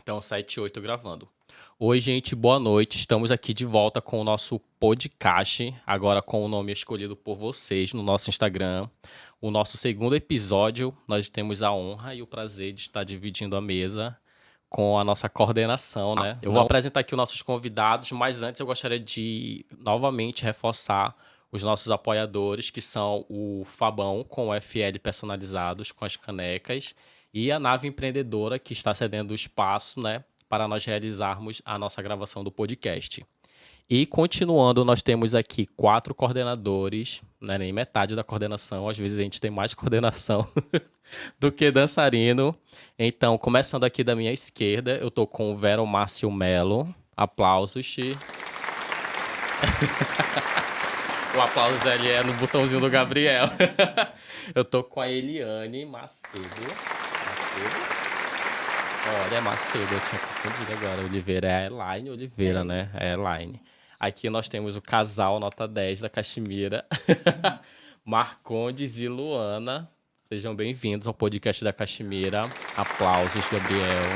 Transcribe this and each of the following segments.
Então, 7 e 8 gravando. Oi, gente, boa noite. Estamos aqui de volta com o nosso podcast, agora com o nome escolhido por vocês no nosso Instagram. O nosso segundo episódio, nós temos a honra e o prazer de estar dividindo a mesa com a nossa coordenação, né? Eu vou apresentar aqui os nossos convidados, mas antes eu gostaria de novamente reforçar os nossos apoiadores, que são o Fabão com o FL personalizados, com as canecas, e a Nave Empreendedora, que está cedendo o espaço, né, para nós realizarmos a nossa gravação do podcast. E continuando, nós temos aqui 4 coordenadores, não é nem metade da coordenação, às vezes a gente tem mais coordenação do que dançarino. Então, começando aqui da minha esquerda, eu tô com o Vero Márcio Melo. Aplausos, Xi. O aplauso ali é no botãozinho do Gabriel. Eu tô com a Eliane Macedo. Olha, é Macedo, eu tinha confundido agora. Oliveira é a Elaine Oliveira, né? É a Elaine. Aqui nós temos o casal nota 10 da Caxemira. Marcondes e Luana. Sejam bem-vindos ao podcast da Caxemira. Aplausos, Gabriel.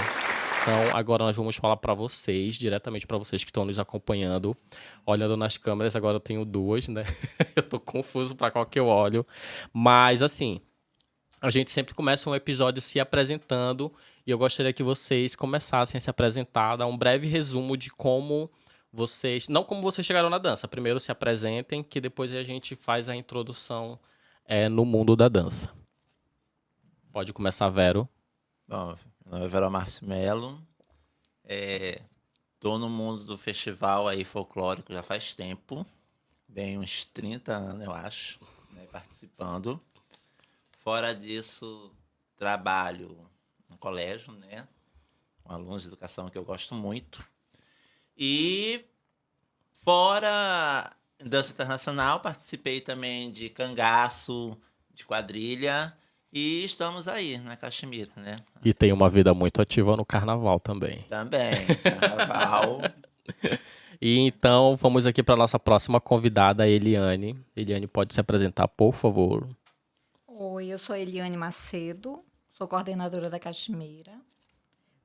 Então, agora nós vamos falar para vocês, diretamente para vocês que estão nos acompanhando. Olhando nas câmeras, agora eu tenho 2, né? Eu tô confuso para qual que eu olho. Mas, assim, a gente sempre começa um episódio se apresentando e eu gostaria que vocês começassem a se apresentar, dar um breve resumo de como vocês... Não como vocês chegaram na dança. Primeiro se apresentem, que depois a gente faz a introdução no mundo da dança. Pode começar, Vero. Bom, meu nome é Vero Márcio Melo. Tô no mundo do festival aí folclórico já faz tempo. Bem uns 30 anos, eu acho, né, participando. Fora disso, trabalho no colégio, né? Com alunos de educação que eu gosto muito. E fora dança internacional, participei também de cangaço, de quadrilha. E estamos aí na Caxemira, né? E tem uma vida muito ativa no carnaval também. Também, carnaval. E então, vamos aqui para nossa próxima convidada, a Eliane. Eliane, pode se apresentar, por favor. Oi, eu sou Eliane Macedo, sou coordenadora da Caxemira.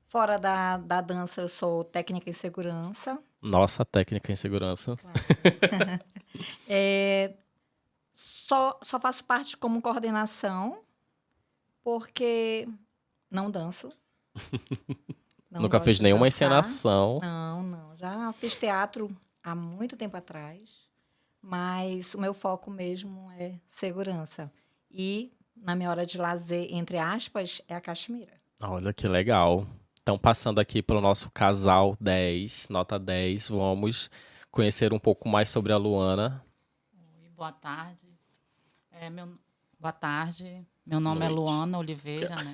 Fora da dança, eu sou técnica em segurança. Nossa, técnica em segurança. Claro. Só faço parte como coordenação, porque não danço. Nunca fez nenhuma encenação. Não. Já fiz teatro há muito tempo atrás, mas o meu foco mesmo é segurança. E, na minha hora de lazer, entre aspas, é a Caxemira. Olha que legal. Então, passando aqui para o nosso casal 10, nota 10, vamos conhecer um pouco mais sobre a Luana. Oi, boa tarde. Boa tarde. Meu nome é Luana Oliveira, né?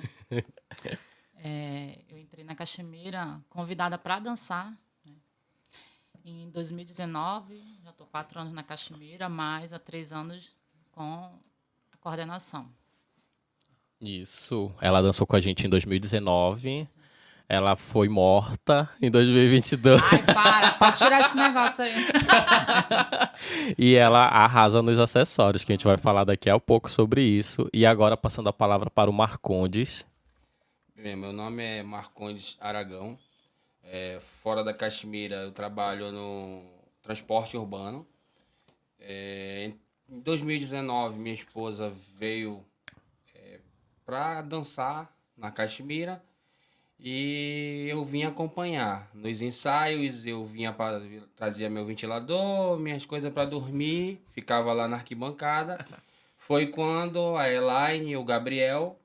Eu entrei na Caxemira convidada para dançar, né? Em 2019, já estou 4 anos na Caxemira, mais há 3 anos com a coordenação. Isso. Ela dançou com a gente em 2019. Sim. Ela foi morta em 2022. Ai, pode tirar esse negócio aí. E ela arrasa nos acessórios, que a gente vai falar daqui a pouco sobre isso. E agora, passando a palavra para o Marcondes. Bem, meu nome é Marcondes Aragão. Fora da Caxemira, eu trabalho no transporte urbano. Em 2019, minha esposa veio para dançar na Caxemira. E eu vim acompanhar. Nos ensaios, eu trazia meu ventilador, minhas coisas para dormir, ficava lá na arquibancada. Foi quando a Elaine e o Gabriel,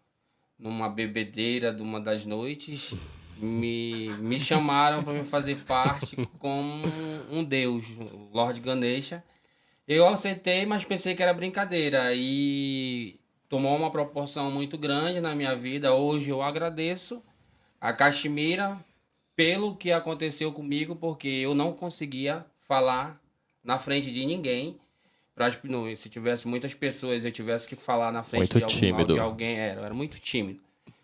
numa bebedeira de uma das noites, me chamaram para me fazer parte como um deus, o Lord Ganesha. Eu aceitei, mas pensei que era brincadeira. E tomou uma proporção muito grande na minha vida. Hoje eu agradeço a Caxemira pelo que aconteceu comigo, porque eu não conseguia falar na frente de ninguém. Se tivesse muitas pessoas, eu tivesse que falar na frente de alguém. Eu era muito tímido.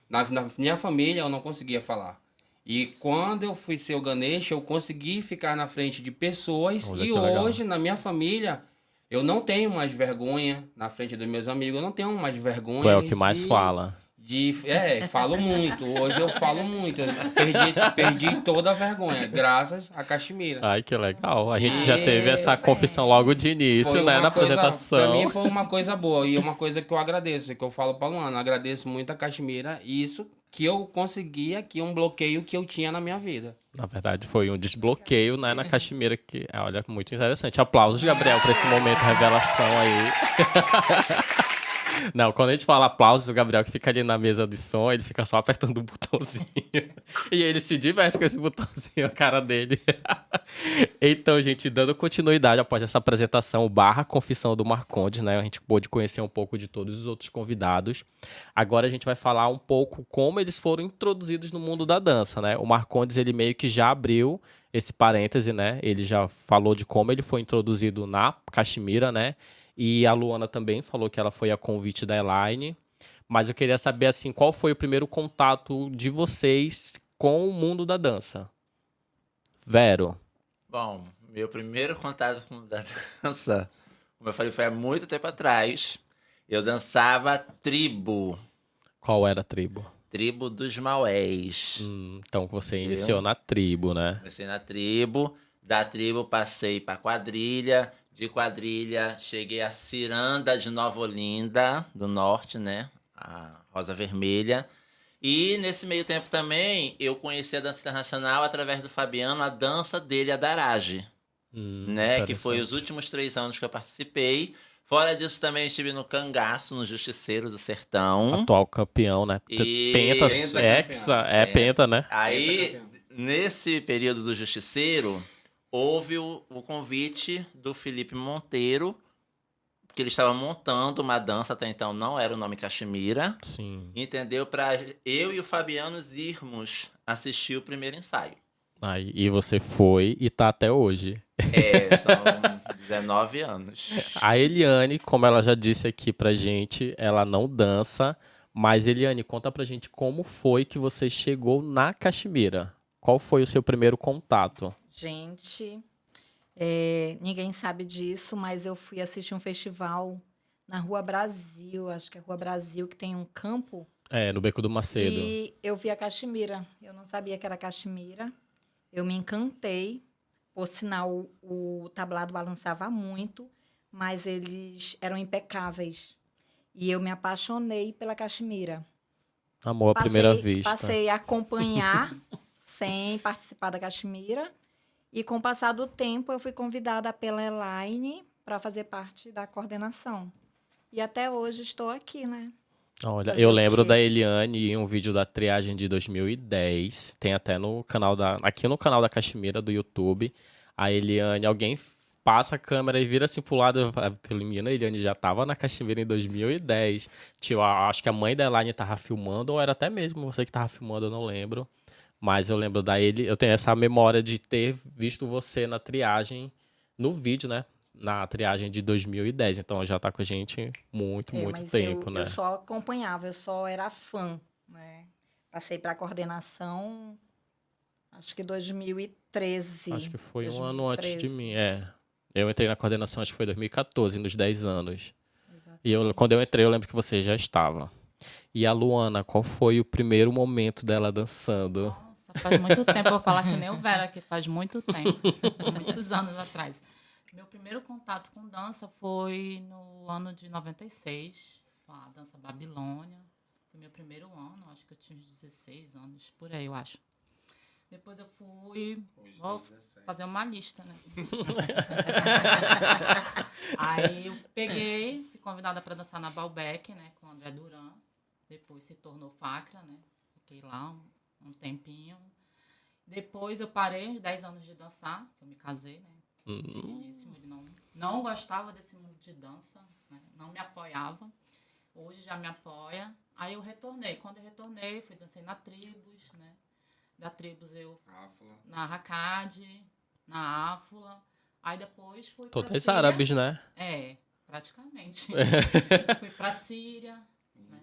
Na minha família, eu não conseguia falar. E quando eu fui ser o Ganesha, eu consegui ficar na frente de pessoas. Olha E que legal. hoje, na minha família, eu não tenho mais vergonha na frente dos meus amigos. Eu não tenho mais vergonha. Tu é o que mais fala. Falo muito. Hoje eu falo muito. Eu perdi toda a vergonha, graças a Caxemira. Ai, que legal. A gente já teve essa confissão logo de início, Foi né, uma na coisa, apresentação. pra mim foi uma coisa boa e uma coisa que eu agradeço, que eu falo pra Luana, agradeço muito a Caxemira, isso que eu consegui aqui, um bloqueio que eu tinha na minha vida. Na verdade, foi um desbloqueio, né, na Caxemira, que, olha, muito interessante. Aplausos, Gabriel, por esse momento de revelação aí. Não, quando a gente fala aplausos, o Gabriel que fica ali na mesa de som, ele fica só apertando o botãozinho. E ele se diverte com esse botãozinho, a cara dele. Então, gente, dando continuidade após essa apresentação barra confissão do Marcondes, né? A gente pôde conhecer um pouco de todos os outros convidados. Agora a gente vai falar um pouco como eles foram introduzidos no mundo da dança, né? O Marcondes, ele meio que já abriu esse parêntese, né? Ele já falou de como ele foi introduzido na Caxemira, né? E a Luana também falou que ela foi a convite da Elaine. Mas eu queria saber, assim, qual foi o primeiro contato de vocês com o mundo da dança? Vero. Bom, meu primeiro contato com a dança, como eu falei, foi há muito tempo atrás. Eu dançava tribo, Qual era a tribo? tribo dos Maués. Então você iniciou na tribo, né? Comecei na tribo, da tribo passei para quadrilha, de quadrilha cheguei a Ciranda de Nova Olinda, do norte, né? A Rosa Vermelha. E nesse meio tempo também eu conheci a dança internacional através do Fabiano, a dança dele, a Darage, né? Que foi os Interessante. últimos 3 anos que eu participei. Fora disso também estive no Cangaço, no Justiceiro do Sertão. Atual campeão, né? E- Penta, Pentacampeão. hexa, penta, né? Aí, nesse período do Justiceiro, houve o convite do Felipe Monteiro, que ele estava montando uma dança, até então não era o nome Caxemira, Sim. entendeu? Para eu e o Fabiano irmos assistir o primeiro ensaio. Aí, e você foi e tá até hoje. São 19 anos. A Eliane, como ela já disse aqui pra gente, ela não dança. Mas, Eliane, conta pra gente como foi que você chegou na Caxemira. Qual foi o seu primeiro contato? Gente, ninguém sabe disso, mas eu fui assistir um festival na Rua Brasil, acho que é Rua Brasil, que tem um campo. No Beco do Macedo. E eu vi a Caxemira. Eu não sabia que era Caxemira. Eu me encantei. Por sinal, o tablado balançava muito, mas eles eram impecáveis. E eu me apaixonei pela Caxemira. Amor à primeira vista. Passei a acompanhar sem participar da Caxemira. E com o passar do tempo, eu fui convidada pela Elaine para fazer parte da coordenação. E até hoje estou aqui, né? Olha, Fazer eu o lembro quê? da Eliane em um vídeo da triagem de 2010. Tem até no canal aqui no canal da Caxemira do YouTube. A Eliane, alguém passa a câmera e vira assim pro lado. Eu falei, menina, a Eliane já tava na Caxemira em 2010. Tio, acho que a mãe da Elaine tava filmando, ou era até mesmo você que tava filmando, eu não lembro. Mas eu lembro da ele, eu tenho essa memória de ter visto você na triagem, no vídeo, né? Na triagem de 2010. Então já tá com a gente muito Mas tempo, eu né? só acompanhava, eu só era fã, né? Passei para a coordenação, acho que 2013. Acho que foi um ano antes de 2013. mim, Eu entrei na coordenação, acho que foi 2014, nos 10 anos. Exatamente. E quando eu entrei, eu lembro que você já estava. E a Luana, qual foi o primeiro momento dela dançando? Nossa, faz muito tempo, eu vou falar que nem o Vera, que faz muito tempo, muitos anos atrás. Meu primeiro contato com dança foi no ano de 96, com a dança Babilônia. Foi meu primeiro ano, acho que eu tinha uns 16 anos, por aí, eu acho. Depois eu fui... Vou fazer uma lista, né? Aí eu peguei, fui convidada para dançar na Balbec, né? Com o André Duran. Depois se tornou Facra, né? Fiquei lá um tempinho. Depois eu parei uns 10 anos de dançar, que eu me casei, né? Finíssimo, ele não gostava desse mundo de dança, né? Não me apoiava. Hoje já me apoia. Aí eu retornei. Quando eu retornei, dancei na Tribos, né? Da Tribos eu na Racade, na Áfula. Aí depois fui pra Todas Síria. árabes, né? Praticamente. Fui pra Síria. Né?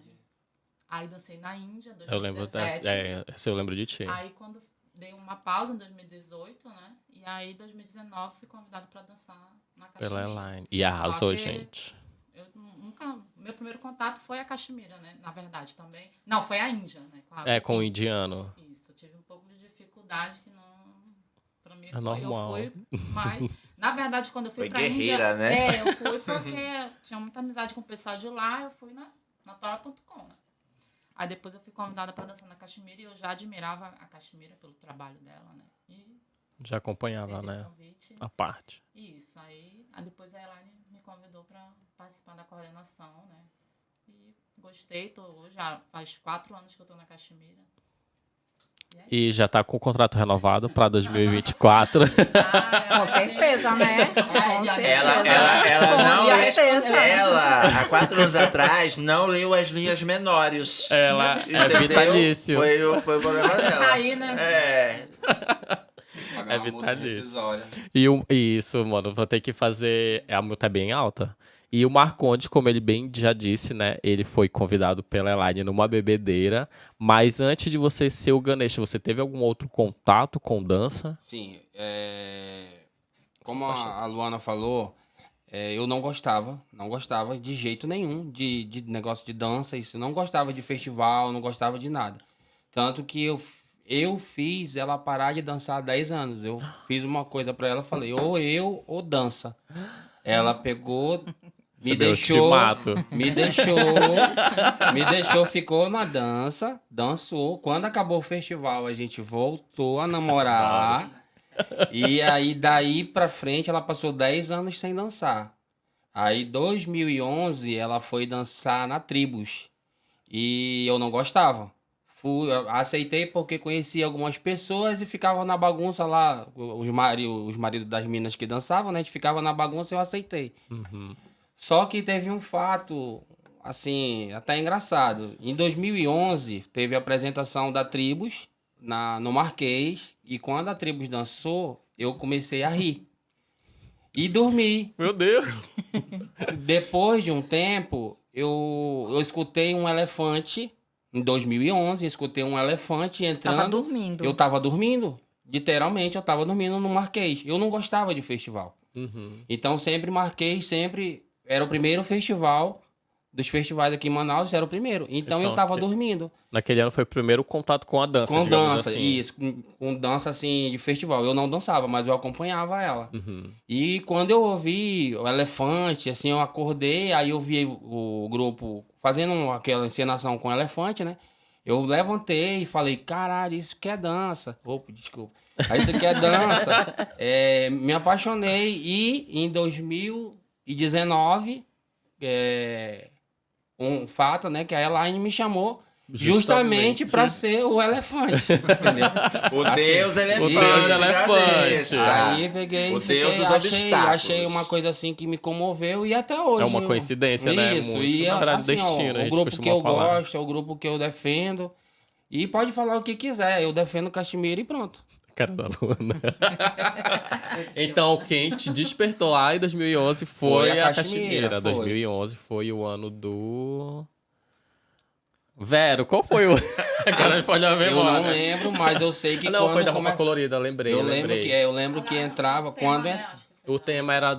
Aí dancei na Índia, Eu lembro 2017. eu lembro de ti. Aí quando dei uma pausa em 2018, né? E aí, em 2019, fui convidada para dançar na Pela Caxemira. Elaine. E arrasou, que gente. Eu nunca... Meu primeiro contato foi a Caxemira, né? Na verdade, também. Não, foi a Índia, né? Com o indiano. Isso, eu tive um pouco de dificuldade que não... Pra mim, normal. eu fui, mas... Na verdade, quando eu fui Foi pra Índia... guerreira, né? eu fui porque tinha muita amizade com o pessoal de lá, eu fui na Tora.com, né? Aí depois eu fui convidada para dançar na Caxemira e eu já admirava a Caxemira pelo trabalho dela, né? E Já acompanhava, aceitei o né? convite. A parte. Isso, aí depois a Elaine me convidou para participar da coordenação, né? E gostei, já faz 4 anos que eu tô na Caxemira. E já tá com o contrato renovado para 2024. Com certeza, né? Com certeza. Ela não Com lê. certeza. Ela, há 4 anos atrás, não leu as linhas menores. Ela é Entendeu? vitalício. Foi o problema dela. Sair, né? Pagar uma multa vitalício. rescisória. E isso, mano, vou ter que fazer. A multa é bem alta. E o Marcondes, como ele bem já disse, né? Ele foi convidado pela Elaine numa bebedeira. Mas antes de você ser o Ganesha, você teve algum outro contato com dança? Sim, como a Luana falou, eu não gostava de jeito nenhum de negócio de dança, isso. Não gostava de festival, não gostava de nada. Tanto que eu fiz ela parar de dançar há 10 anos. Eu fiz uma coisa pra ela, falei, ou eu ou dança. Ela pegou, Você deu ultimato. me deixou, ficou na dança, dançou. Quando acabou o festival, a gente voltou a namorar. E aí, daí pra frente, ela passou 10 anos sem dançar. Aí, em 2011, ela foi dançar na Tribos. E eu não gostava. Aceitei porque conhecia algumas pessoas e ficava na bagunça lá. Os maridos das meninas que dançavam, né? A gente ficava na bagunça e eu aceitei. Só que teve um fato, assim, até engraçado. Em 2011, teve a apresentação da Tribos no Marquês. E quando a Tribos dançou, eu comecei a rir. E dormi. Meu Deus! Depois de um tempo, eu escutei um elefante. Em 2011, escutei um elefante entrando. Tava dormindo. Eu tava dormindo. Literalmente, eu tava dormindo no Marquês. Eu não gostava de festival. Então, sempre Marquês, sempre... Era o primeiro festival. Dos festivais aqui em Manaus, era o primeiro. Então eu tava dormindo. Naquele ano foi o primeiro contato com a dança, Com digamos dança, assim. isso. Com dança, assim, de festival. Eu não dançava, mas eu acompanhava ela. E quando eu ouvi o elefante, assim, eu acordei, aí eu vi o grupo fazendo aquela encenação com o elefante, né? Eu levantei e falei, caralho, isso que é dança. Opa, desculpa. Aí isso aqui é dança. Me apaixonei e em 2019... um fato, né, que a Elaine me chamou justamente para ser o elefante, entendeu? O Deus elefante. O Deus elefante. Deixa. Aí peguei, O Deus dos achei obstáculos. uma coisa assim que me comoveu e até hoje. É uma coincidência, né? Isso, Muito, e na verdade, assim, destino, a o gente grupo costuma que eu falar. gosto, é o grupo que eu defendo. E pode falar o que quiser, eu defendo Caxemira e pronto. Cara da Luana. Então, quem te despertou lá em 2011 foi a Caxemira. foi. 2011 foi o ano do... Vero, qual foi o... Agora me pode a Eu memória. não lembro, mas eu sei que Não, quando foi da roupa começa... colorida, lembrei. Eu lembro que entrava quando... O tema era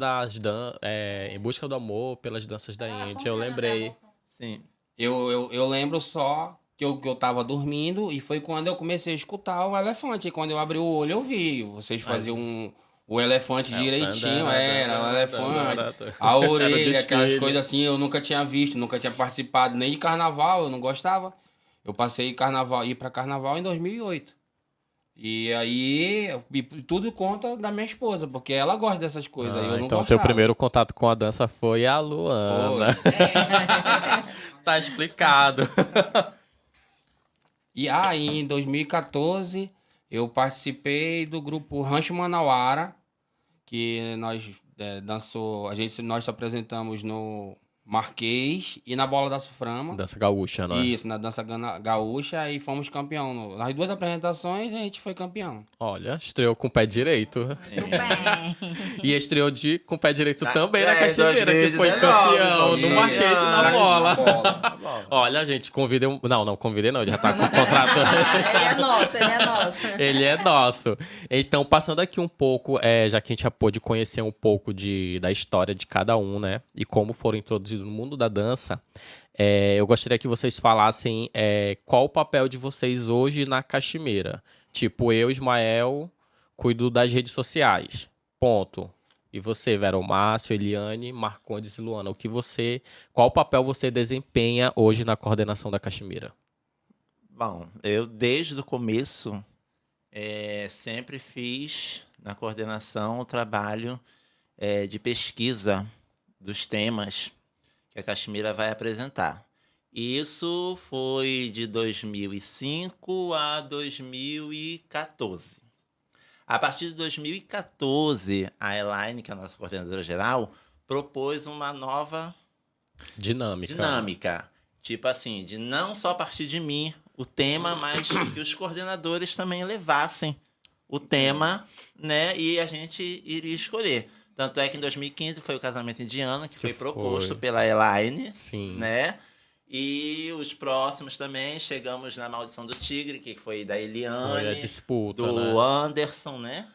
em busca do amor pelas danças da Índia, eu lembrei. Sim. Eu lembro só que eu tava dormindo e foi quando eu comecei a escutar o elefante. E quando eu abri o olho, eu vi. Vocês faziam o elefante direitinho, era o elefante. A orelha, aquelas coisas assim, eu nunca tinha visto, nunca tinha participado nem de carnaval, eu não gostava. Eu passei ir pra carnaval em 2008. E aí, tudo conta da minha esposa, porque ela gosta dessas coisas, aí eu não Então, gostava. teu primeiro contato com a dança foi a Luana. Tá explicado. E aí, em 2014, eu participei do grupo Rancho Manauara, que nós nós se apresentamos no Marquês e na bola da Suframa. Dança gaúcha, não é? Isso, na dança gaúcha e fomos campeão. Nas 2 apresentações a gente foi campeão. Olha, estreou com o pé direito. Tudo bem. E estreou com o pé direito também na em Caxemira, que foi 2019, campeão no sim. Marquês e na bola. Tá bom. Olha, gente, convidei... Não convidei não, ele já tá com o contrato. Ele é nosso, ele é nosso. Ele é nosso. Então, passando aqui um pouco, já que a gente já pôde conhecer um pouco da história de cada um, né? E como foram introduzidos no mundo da dança, eu gostaria que vocês falassem qual o papel de vocês hoje na Caxemira. Tipo, eu, Ismael, cuido das redes sociais. Ponto. E você, Vero Márcio, Eliane, Marcondes e Luana, qual papel você desempenha hoje na coordenação da Caxemira? Bom, eu desde o começo sempre fiz na coordenação o trabalho de pesquisa dos temas que a Caxemira vai apresentar. Isso foi de 2005 a 2014. A partir de 2014, a Elaine, que é a nossa coordenadora geral, propôs uma nova dinâmica. Tipo assim, de não só partir de mim o tema, mas que os coordenadores também levassem o tema, né? E a gente iria escolher. Tanto é que em 2015 foi o Casamento Indiano, que foi proposto pela Elaine, Sim. né? E os próximos também, chegamos na Maldição do Tigre, que foi da Eliane, Foi a disputa, do né? Anderson, né?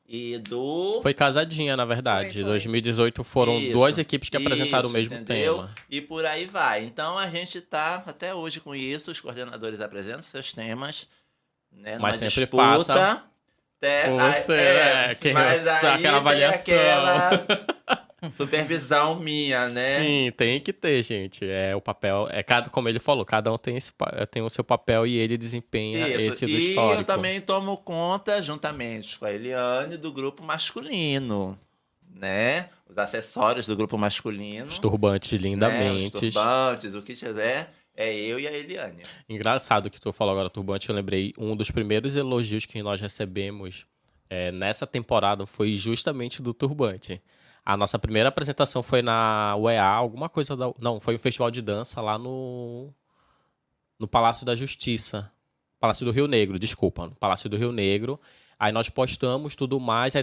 E do... Foi casadinha, na verdade. Foi. 2018 foram Isso, 2 equipes que apresentaram o isso, mesmo entendeu? tema. E por aí vai. Então a gente tá até hoje com isso, os coordenadores apresentam seus temas, né? Mas numa sempre disputa, passa até, por você, quem mas dá aí aquela avaliação. tem aquela supervisão minha, né? Sim, tem que ter, gente. O papel, como ele falou, cada um tem o seu papel e ele desempenha esse do e histórico. eu também tomo conta, juntamente com a Eliane, do grupo masculino, né? Os acessórios do grupo masculino. Os turbantes né? lindamente. Os turbantes, o que tiver, é eu e a Eliane. Engraçado que tu falou agora turbante, eu lembrei, um dos primeiros elogios que nós recebemos nessa temporada foi justamente do turbante. A nossa primeira apresentação foi na UEA, alguma coisa da... Não, foi um festival de dança lá no Palácio da Justiça. Palácio do Rio Negro, desculpa. No Palácio do Rio Negro. Aí nós postamos tudo mais.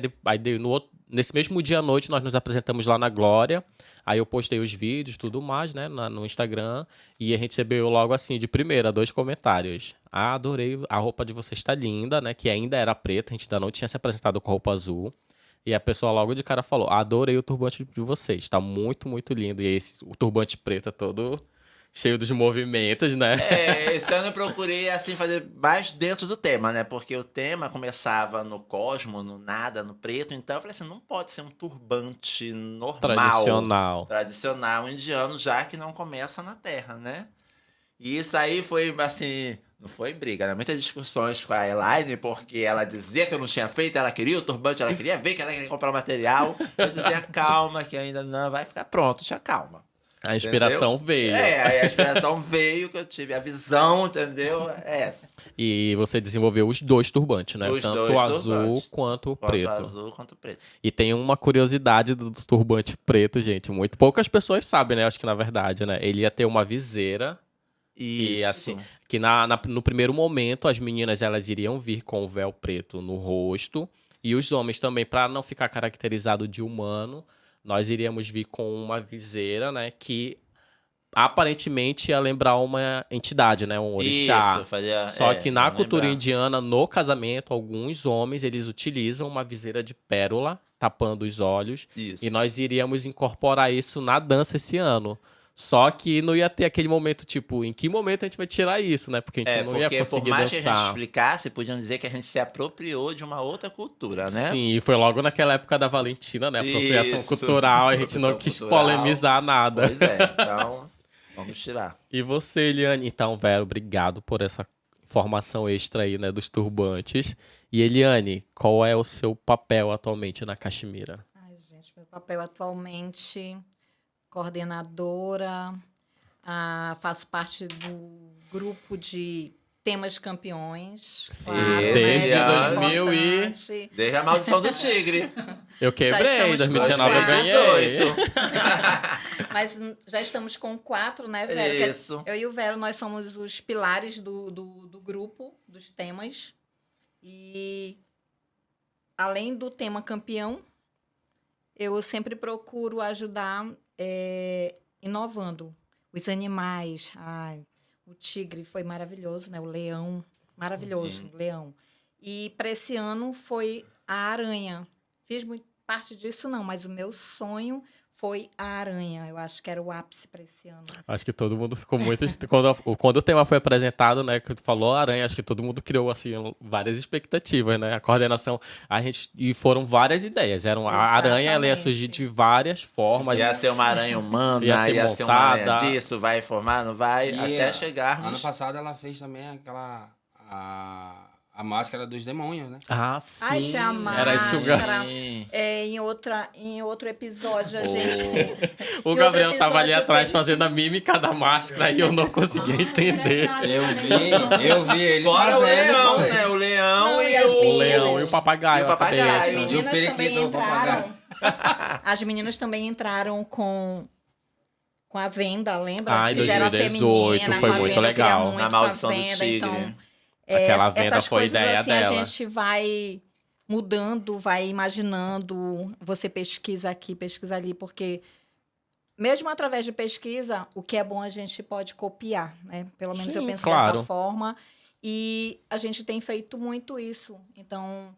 Nesse mesmo dia à noite, nós nos apresentamos lá na Glória. Aí eu postei os vídeos, tudo mais, né, no Instagram. E a gente recebeu logo assim, de primeira, 2 comentários. Adorei, a roupa de vocês está linda, né? Que ainda era preta, a gente ainda não tinha se apresentado com roupa azul. E a pessoa logo de cara falou, adorei o turbante de vocês, tá muito, muito lindo. E o turbante preto é todo cheio dos movimentos, né? Esse ano eu procurei, assim, fazer mais dentro do tema, né? Porque o tema começava no cosmo, no nada, no preto. Então eu falei assim, não pode ser um turbante normal. Tradicional indiano, já que não começa na terra, né? E isso aí foi, assim... Não foi briga, né? Muitas discussões com a Elaine, porque ela dizia que eu não tinha feito, ela queria o turbante, ela queria ver, que ela queria comprar o material. Eu dizia, calma, que ainda não vai ficar pronto, já calma. A inspiração veio. Aí a inspiração veio, que eu tive a visão, entendeu? É essa. E você desenvolveu os 2 turbantes, né? Tanto o azul quanto o preto. Quanto azul, quanto o preto. E tem uma curiosidade do turbante preto, gente. Muito poucas pessoas sabem, né? Acho que na verdade, né? Ele ia ter uma viseira. Isso. E assim, que no primeiro momento as meninas elas iriam vir com o véu preto no rosto e os homens também, para não ficar caracterizado de humano, nós iríamos vir com uma viseira, né, que aparentemente ia lembrar uma entidade, né, um orixá. Isso, Só que na cultura indiana, no casamento, alguns homens eles utilizam uma viseira de pérola tapando os olhos. Isso. E nós iríamos incorporar isso na dança esse ano. Só que não ia ter aquele momento, tipo, em que momento a gente vai tirar isso, né? Porque a gente não ia conseguir por mais dançar. que a gente explicasse, podiam dizer que a gente se apropriou de uma outra cultura, né? Sim, e foi logo naquela época da Valentina, né? Apropriação Isso. cultural, a gente não quis polemizar nada. Pois é, então vamos tirar. E você, Eliane? Então, Vero, obrigado por essa informação extra aí, né, dos turbantes. E Eliane, qual é o seu papel atualmente na Caxemira? Ai, gente, meu papel atualmente... coordenadora, faço parte do grupo de temas campeões. Sim, claro, desde né? 2000 e... Importante. Desde a Maldição do Tigre. Eu quebrei, em estamos 2019 eu ganhei. 2018. Mas já estamos com 4, né, Vero? Que Isso. eu e o Vero, nós somos os pilares do grupo, dos temas. E além do tema campeão, eu sempre procuro ajudar inovando. Os animais, o tigre foi maravilhoso, né? O leão, maravilhoso, o leão. E para esse ano foi a aranha. Fiz muito parte disso, não, mas o meu sonho foi a aranha. Eu acho que era o ápice para esse ano. Acho que todo mundo ficou muito... quando o tema foi apresentado, né, que tu falou aranha, acho que todo mundo criou, assim, várias expectativas, né? A coordenação, e foram várias ideias. A aranha, ela ia surgir de várias formas. Ia ser uma aranha humana, Ia ser ser uma aranha montada. disso, vai formar, não vai, E até chegarmos... Ano passado ela fez também aquela... A máscara dos demônios, né? Ah, sim. Ai, tinha a Era isso que o máscara. Sim. Em outro episódio, a gente... O Gabriel outro tava ali episódio atrás teve- fazendo a mímica da máscara e eu não conseguia entender. Eu vi ele Fora o fazendo, leão, foi. né? O leão Não, e e as o... O leão e o papagaio. E o papagaio. a As cabeça. meninas E o periquito também do entraram. As meninas também entraram com a venda, lembra? Ai, Fizeram 2018, a feminina, foi com a muito venda, legal. queria muito Na com a Maldição do venda, Tigre. então, Aquela venda essas foi coisas ideia assim, dela. A gente vai mudando, vai imaginando, você pesquisa aqui, pesquisa ali, porque mesmo através de pesquisa, o que é bom a gente pode copiar, né? Pelo menos Sim, eu penso claro. dessa forma. E a gente tem feito muito isso. Então,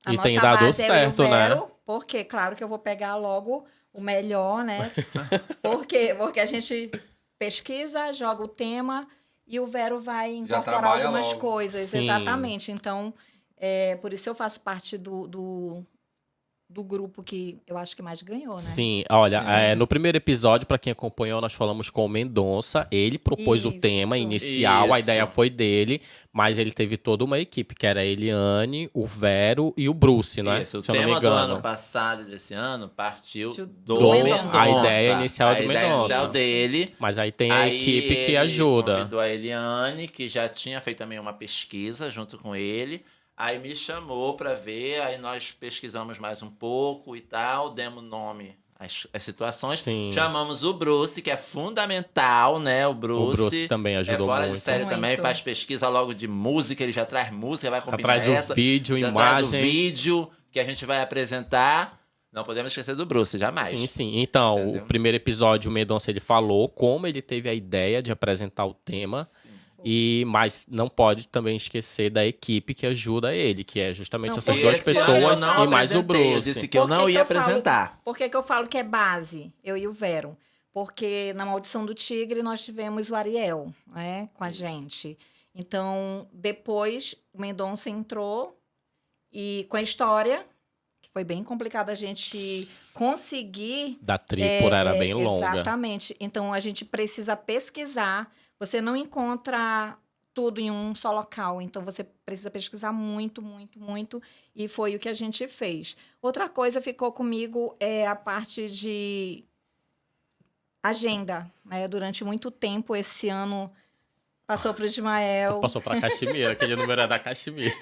a E nossa tem dado base certo, é o Vero, né? porque, claro que eu vou pegar logo o melhor, né? Porque a gente pesquisa, joga o tema e o Vero vai incorporar trabalha algumas logo. coisas. Sim. Exatamente. Então, por isso eu faço parte do grupo que eu acho que mais ganhou, né? Sim, olha, no primeiro episódio, pra quem acompanhou, nós falamos com o Mendonça. Ele propôs o Isso. tema inicial, a Isso. ideia foi dele, mas ele teve toda uma equipe, que era a Eliane, o Vero e o Bruce, né? Isso, o Se eu não me tema do engano. ano passado e desse ano partiu Do do Mendonça. Mendonça. A ideia inicial é do A ideia Mendonça. inicial dele. Mas aí tem a Aí equipe que ele ajuda. convidou a Eliane, que já tinha feito também uma pesquisa junto com ele. Aí me chamou para ver, aí nós pesquisamos mais um pouco e tal, demos nome às situações. Sim. Chamamos o Bruce, que é fundamental, né? O Bruce também ajudou é fora muito. de série Muito. também, faz pesquisa logo de música, ele já traz música, vai combinar Traz o essa. vídeo, já traz o imagem. vídeo que a gente vai apresentar. Não podemos esquecer do Bruce, jamais. Sim, sim. Então, Entendeu? o primeiro episódio, o Mendonça, ele falou como ele teve a ideia de apresentar o tema. Mas não pode também esquecer da equipe que ajuda ele, que é justamente Não, essas porque duas esse ano pessoas eu não e mais o apresentei, Bruce. Eu disse que eu Por que não que ia eu falo- apresentar. Por que eu falo que é base, eu e o Vero? Porque na Maldição do Tigre nós tivemos o Ariel, né, com a gente. Então, depois o Mendonça entrou e com a história, que foi bem complicado a gente conseguir Da trípula era bem longa. Exatamente. Então, a gente precisa pesquisar. Você não encontra tudo em um só local. Então, você precisa pesquisar muito, muito, muito. E foi o que a gente fez. Outra coisa ficou comigo é a parte de agenda. Né? Durante muito tempo, esse ano, passou para o Ismael. Passou pra Caxemira, aquele número é da Caxemira.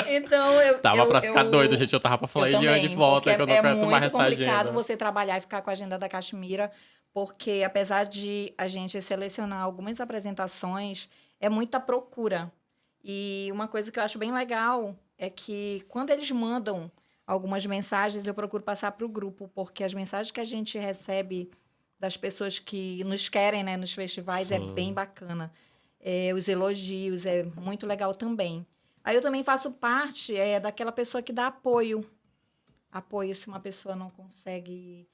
Então, Tava pra ficar doido, gente. Eu tava pra falar, eu Eliane, também, volta, porque que eu não aguento mais essa É muito complicado agenda. você trabalhar e ficar com a agenda da Caxemira, porque apesar de a gente selecionar algumas apresentações, é muita procura. E uma coisa que eu acho bem legal é que quando eles mandam algumas mensagens, eu procuro passar para o grupo, porque as mensagens que a gente recebe das pessoas que nos querem, né, nos festivais é bem bacana. Os elogios, é muito legal também. Aí eu também faço parte daquela pessoa que dá apoio. Apoio se uma pessoa não consegue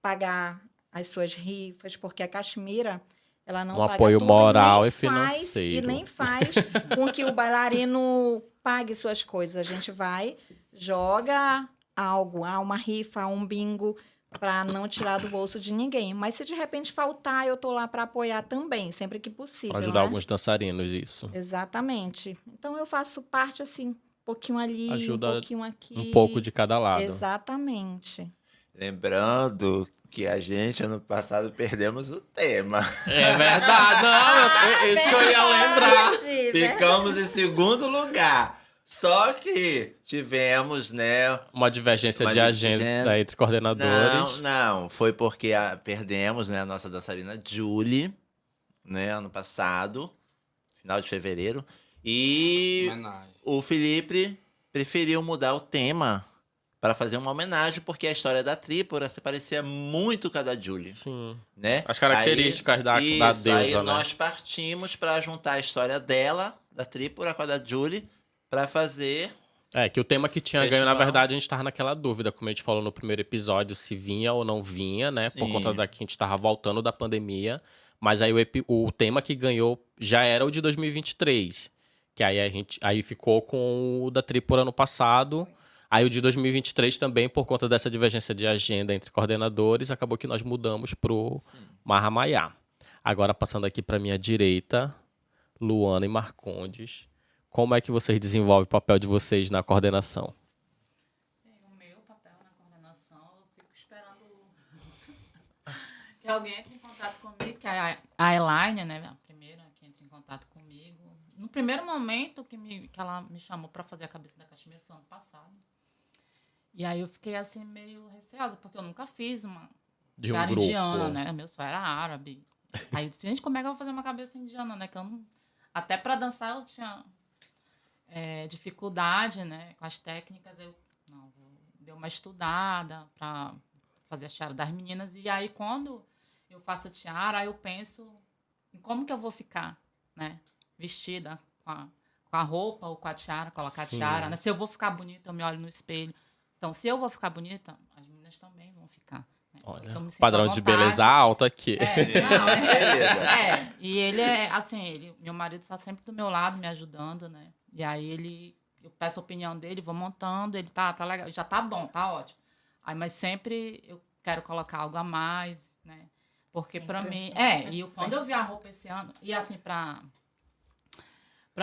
pagar as suas rifas, porque a Caxemira, ela não paga apoio tudo moral nem e financeiro. E nem faz com que o bailarino pague suas coisas. A gente vai, joga algo, uma rifa, um bingo, para não tirar do bolso de ninguém. Mas se de repente faltar, eu tô lá para apoiar também, sempre que possível. Pra ajudar né? alguns dançarinos, isso. Exatamente. Então eu faço parte assim, um pouquinho ali, Ajuda um pouquinho aqui. Um pouco de cada lado. Exatamente. Lembrando que a gente, ano passado, perdemos o tema. É verdade. Não, isso que eu ia lembrar. Ficamos em segundo lugar. Só que tivemos, né? Uma divergência Uma de agenda divergência. entre coordenadores. Não, foi porque perdemos, né, a nossa dançarina Julie, né, ano passado, final de fevereiro. E Homenagem. o Felipe preferiu mudar o tema para fazer uma homenagem, porque a história da Trípora se parecia muito com a da Julie, Sim. né? As características da Isso, deusa, aí né? nós partimos para juntar a história dela, da Trípora, com a da Julie, para fazer... É, que o tema que tinha ganho, na Festival. verdade, a gente tava naquela dúvida, como a gente falou no primeiro episódio, se vinha ou não vinha, né? Por Sim. conta da que a gente tava voltando da pandemia. Mas aí o tema que ganhou já era o de 2023. Que aí aí ficou com o da Trípora no passado. Aí o de 2023 também, por conta dessa divergência de agenda entre coordenadores, acabou que nós mudamos pro Mahamaya. Agora, passando aqui pra minha direita, Luana e Marcondes. Como é que vocês desenvolvem o papel de vocês na coordenação? O meu papel na coordenação, eu fico esperando que alguém entre em contato comigo, que é a Elaine, né, a primeira que entra em contato comigo. No primeiro momento que ela me chamou para fazer a cabeça da Caxemira foi ano passado. E aí eu fiquei assim meio receosa, porque eu nunca fiz uma De um tiara grupo. indiana, né? Meu sonho era árabe. Aí eu disse, gente, como é que eu vou fazer uma cabeça indiana, né? Que eu não... Até para dançar eu tinha dificuldade, né? Com as técnicas, dei uma estudada para fazer a tiara das meninas. E aí, quando eu faço a tiara, aí eu penso em como que eu vou ficar, né? Vestida com a roupa ou com a tiara, colocar Sim. a tiara, né? Se eu vou ficar bonita, eu me olho no espelho. Então, se eu vou ficar bonita, as meninas também vão ficar. Né? Olha, Se eu me sinto padrão à de vontade. beleza alto aqui. E ele é, assim, meu marido está sempre do meu lado, me ajudando, né? E aí eu peço a opinião dele, vou montando, ele tá legal, já tá bom, tá ótimo. Aí, mas sempre eu quero colocar algo a mais, né? Porque para mim, quando eu vi a roupa esse ano, e assim, para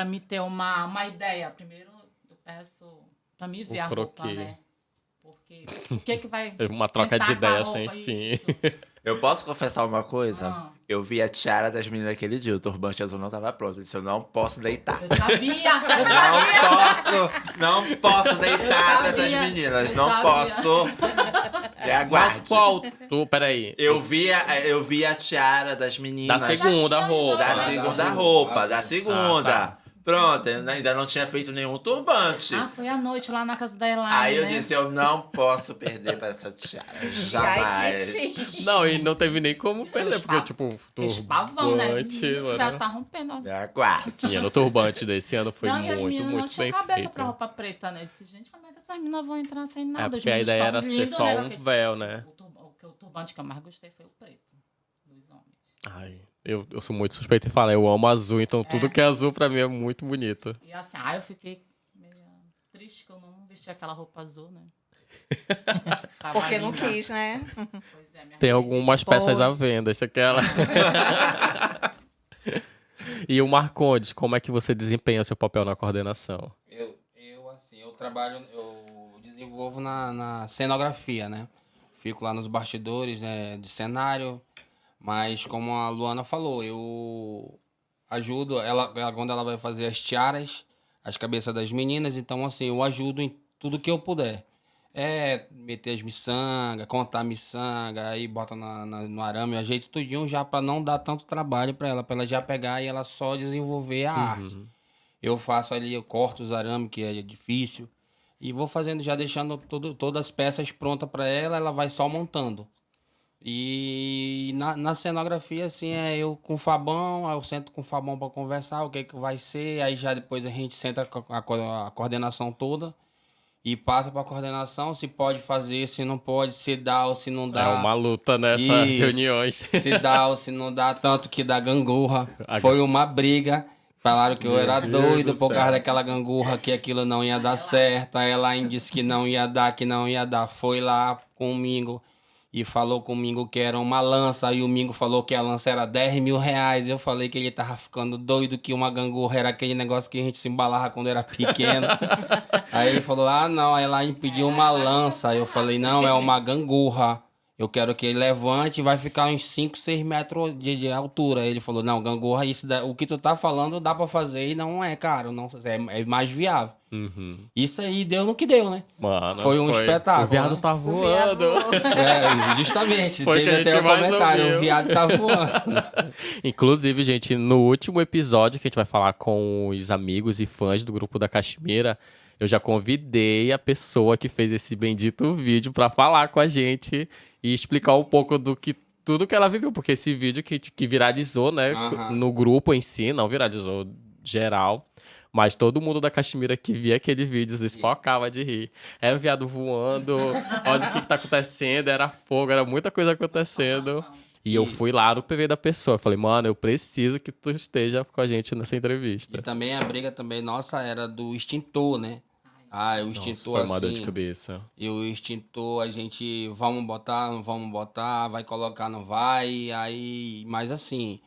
me ter uma ideia, primeiro eu peço para me ver O a roupa, croquis. né? Porque o que vai Uma troca de sentar com a ideia roupa, sem fim. isso. Eu posso confessar uma coisa? Ah. Eu vi a tiara das meninas aquele dia, o turbante azul não estava pronto. Eu disse, eu não posso deitar. Eu sabia! Não posso deitar Eu dessas sabia, meninas. eu Não sabia. posso. Aguarde. Mas qual? Peraí. Eu vi a tiara das meninas. Da segunda roupa. Da segunda roupa, da Ah, segunda. tá. Pronto, eu ainda não tinha feito nenhum turbante. Ah, foi à noite lá na casa da Elaine, Aí eu né? disse, eu não posso perder para essa tiara. Ai, Jamais. Titi. Não, e não teve nem como perder, Os porque, pa- tipo, Esse pavão, né? turbante, Isso já mano. tá rompendo. Ó. Aguarde. E no turbante desse ano foi Não, e as muito, meninas não muito tinham bem cabeça feito. pra roupa preta, né? Eu disse, gente, como é que essas meninas vão entrar sem nada? É, Os porque a meninos ideia tão era ser lindos, só né? um véu, né? O turbante que eu mais gostei foi o preto, dos homens. Ai, eu sou muito suspeito em falar, eu amo azul, então tudo que é azul pra mim é muito bonito. E assim, eu fiquei meio triste que eu não vesti aquela roupa azul, né? Tava Porque não linda. quis, né? Pois é, me Tem arrependi algumas depois. peças à venda, isso aqui é ela. E o Marcondes, como é que você desempenha seu papel na coordenação? Eu trabalho, eu desenvolvo na cenografia, né? Fico lá nos bastidores, né, de cenário, mas como a Luana falou, eu ajudo ela quando ela vai fazer as tiaras, as cabeças das meninas, então assim, eu ajudo em tudo que eu puder. Meter as miçangas, contar a miçanga, aí bota no arame, eu ajeito tudinho já para não dar tanto trabalho para ela já pegar e ela só desenvolver a arte. Eu faço ali, eu corto os arames, que é difícil, e vou fazendo, já deixando todas as peças prontas para ela vai só montando. E na cenografia, assim, eu com o Fabão, eu sento com o Fabão para conversar o que vai ser, aí já depois a gente senta com a coordenação toda e passa para a coordenação, se pode fazer, se não pode, se dá ou se não dá. É uma luta nessas Isso. reuniões. Se dá ou se não dá, tanto que dá gangorra. A- Foi uma briga. Falaram que eu Meu era Deus doido do por causa céu. daquela gangorra, que aquilo não ia dar certo. Aí ela disse que não ia dar, que não ia dar. Foi lá comigo e falou comigo que era uma lança. Aí o Mingo falou que a lança era 10 mil reais. Eu falei que ele tava ficando doido, que uma gangorra era aquele negócio que a gente se embalava quando era pequeno. Aí ele falou, não. Aí ela pediu uma lança. Aí eu falei, não, é uma gangorra. eu quero que ele levante e vai ficar uns 5, 6 metros de altura. Ele falou, não, Gangorra, o que tu tá falando dá pra fazer e não é, cara, não, é mais viável. Isso aí deu no que deu, né? Mano, Foi um espetáculo, O viado né? tá O viado voando. voou. Justamente, Foi teve que a até gente um mais comentário, ouviu. o viado tá voando. Inclusive, gente, no último episódio que a gente vai falar com os amigos e fãs do grupo da Caxemira, eu já convidei a pessoa que fez esse bendito vídeo pra falar com a gente e explicar um pouco do que tudo que ela viveu, porque esse vídeo que viralizou, né, Aham. no grupo em si, não viralizou geral. Mas todo mundo da Caxemira que via aquele vídeo se esfocava de rir. Era um viado voando, olha o que tá acontecendo, era fogo, era muita coisa acontecendo. E eu fui lá no PV da pessoa, eu falei, mano, eu preciso que tu esteja com a gente nessa entrevista. E também a briga também nossa era do extintor, né? O extintor Foi uma dor de assim. cabeça. E o extintor, a gente, vamos botar, não vamos botar, vai colocar, não vai. Mas assim,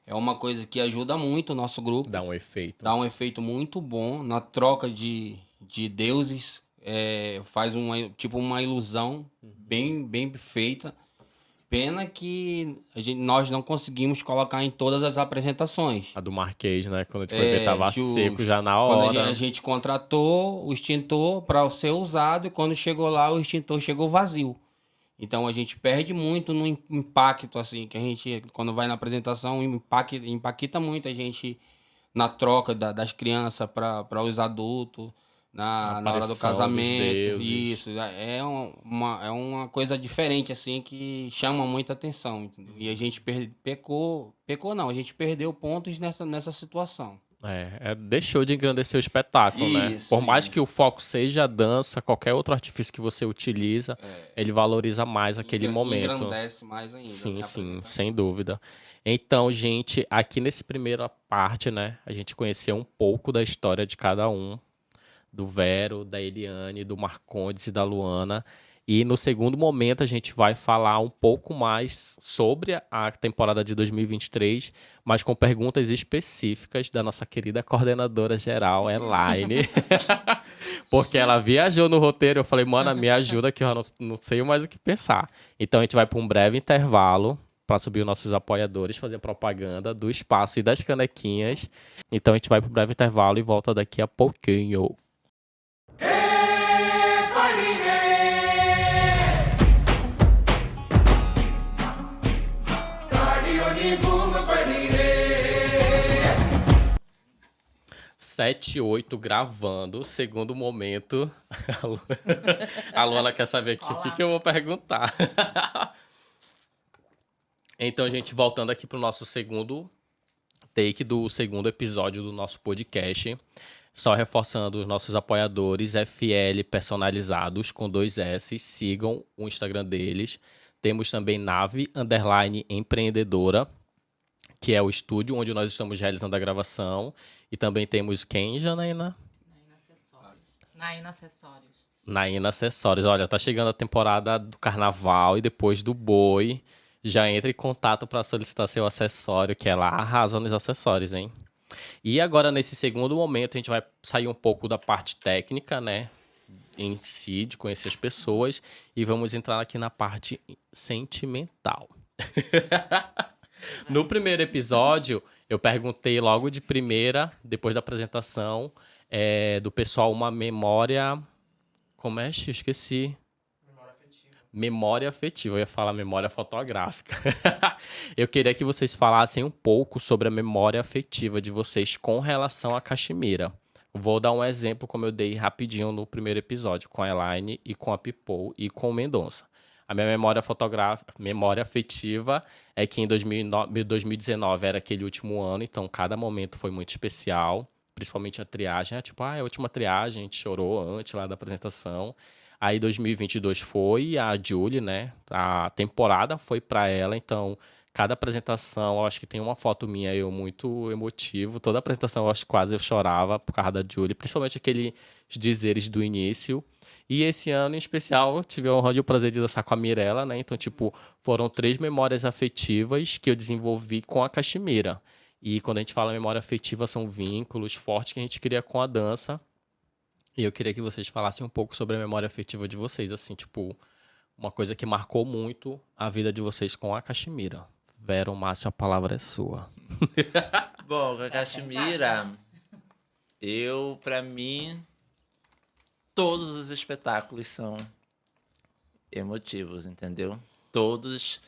é uma coisa que ajuda muito o nosso grupo. Dá um efeito. Dá um efeito muito bom na troca de deuses. Faz uma ilusão bem feita. Pena que nós não conseguimos colocar em todas as apresentações. A do Marquês, né? Quando a gente foi ver, tava seco já na Quando hora. a gente contratou o extintor para ser usado e quando chegou lá, o extintor chegou vazio. Então a gente perde muito no impacto, assim, que a gente, quando vai na apresentação, impacta muito a gente na troca das crianças para os adultos, na hora do aparição dos casamento. deuses. Isso, é uma coisa diferente, assim, que chama muita atenção, entendeu? E a gente pecou não, a gente perdeu pontos nessa situação. Deixou de engrandecer o espetáculo, né? Isso, Por mais isso. que o foco seja a dança, qualquer outro artifício que você utiliza, ele valoriza mais aquele momento. Engrandece mais ainda. Sim, a sim, apresentação. sem dúvida. Então, gente, aqui nesse primeira parte, né, a gente conheceu um pouco da história de cada um, do Vero, da Eliane, do Marcondes e da Luana. E no segundo momento a gente vai falar um pouco mais sobre a temporada de 2023, mas com perguntas específicas da nossa querida coordenadora geral, Elaine. Porque ela viajou no roteiro, eu falei, mano, me ajuda que eu não sei mais o que pensar. Então a gente vai para um breve intervalo para subir os nossos apoiadores, fazer propaganda do espaço e das canequinhas. Então a gente vai para um breve intervalo e volta daqui a pouquinho. Sete, 8 gravando, segundo momento. A Luana quer saber o que eu vou perguntar. Então, gente, voltando aqui pro nosso segundo take do segundo episódio do nosso podcast. Só reforçando os nossos apoiadores, FL Personalizados, com 2 S. Sigam o Instagram deles. Temos também Nave_Empreendedora, que é o estúdio onde nós estamos realizando a gravação. E também temos quem, Janaína? Naína Acessórios. Naína Acessórios. Olha, tá chegando a temporada do carnaval e depois do boi. Já entre em contato para solicitar seu acessório, que ela arrasa nos acessórios, hein? E agora, nesse segundo momento, a gente vai sair um pouco da parte técnica, né? Em si, de conhecer as pessoas. E vamos entrar aqui na parte sentimental. No primeiro episódio, eu perguntei logo de primeira, depois da apresentação, do pessoal uma memória... Como é? Eu esqueci. Memória afetiva. Eu ia falar memória fotográfica. Eu queria que vocês falassem um pouco sobre a memória afetiva de vocês com relação à Caxemira. Vou dar um exemplo, como eu dei rapidinho no primeiro episódio, com a Elaine e com a Pipou e com o Mendonça. A minha memória afetiva é que em 2019 era aquele último ano, então cada momento foi muito especial, principalmente a triagem. A última triagem, a gente chorou antes lá da apresentação. Aí 2022 foi a Julie, né? A temporada foi para ela, então cada apresentação, eu acho que tem uma foto minha eu muito emotivo. Toda apresentação eu acho que quase eu chorava por causa da Julie, principalmente aqueles dizeres do início. E esse ano, em especial, eu tive a honra e o prazer de dançar com a Mirella, né? Então, foram 3 memórias afetivas que eu desenvolvi com a Caxemira. E quando a gente fala memória afetiva, são vínculos fortes que a gente cria com a dança. E eu queria que vocês falassem um pouco sobre a memória afetiva de vocês, assim, uma coisa que marcou muito a vida de vocês com a Caxemira. Vero, Márcio, a palavra é sua. Bom, com a Caxemira, pra mim, todos os espetáculos são emotivos, entendeu? Todos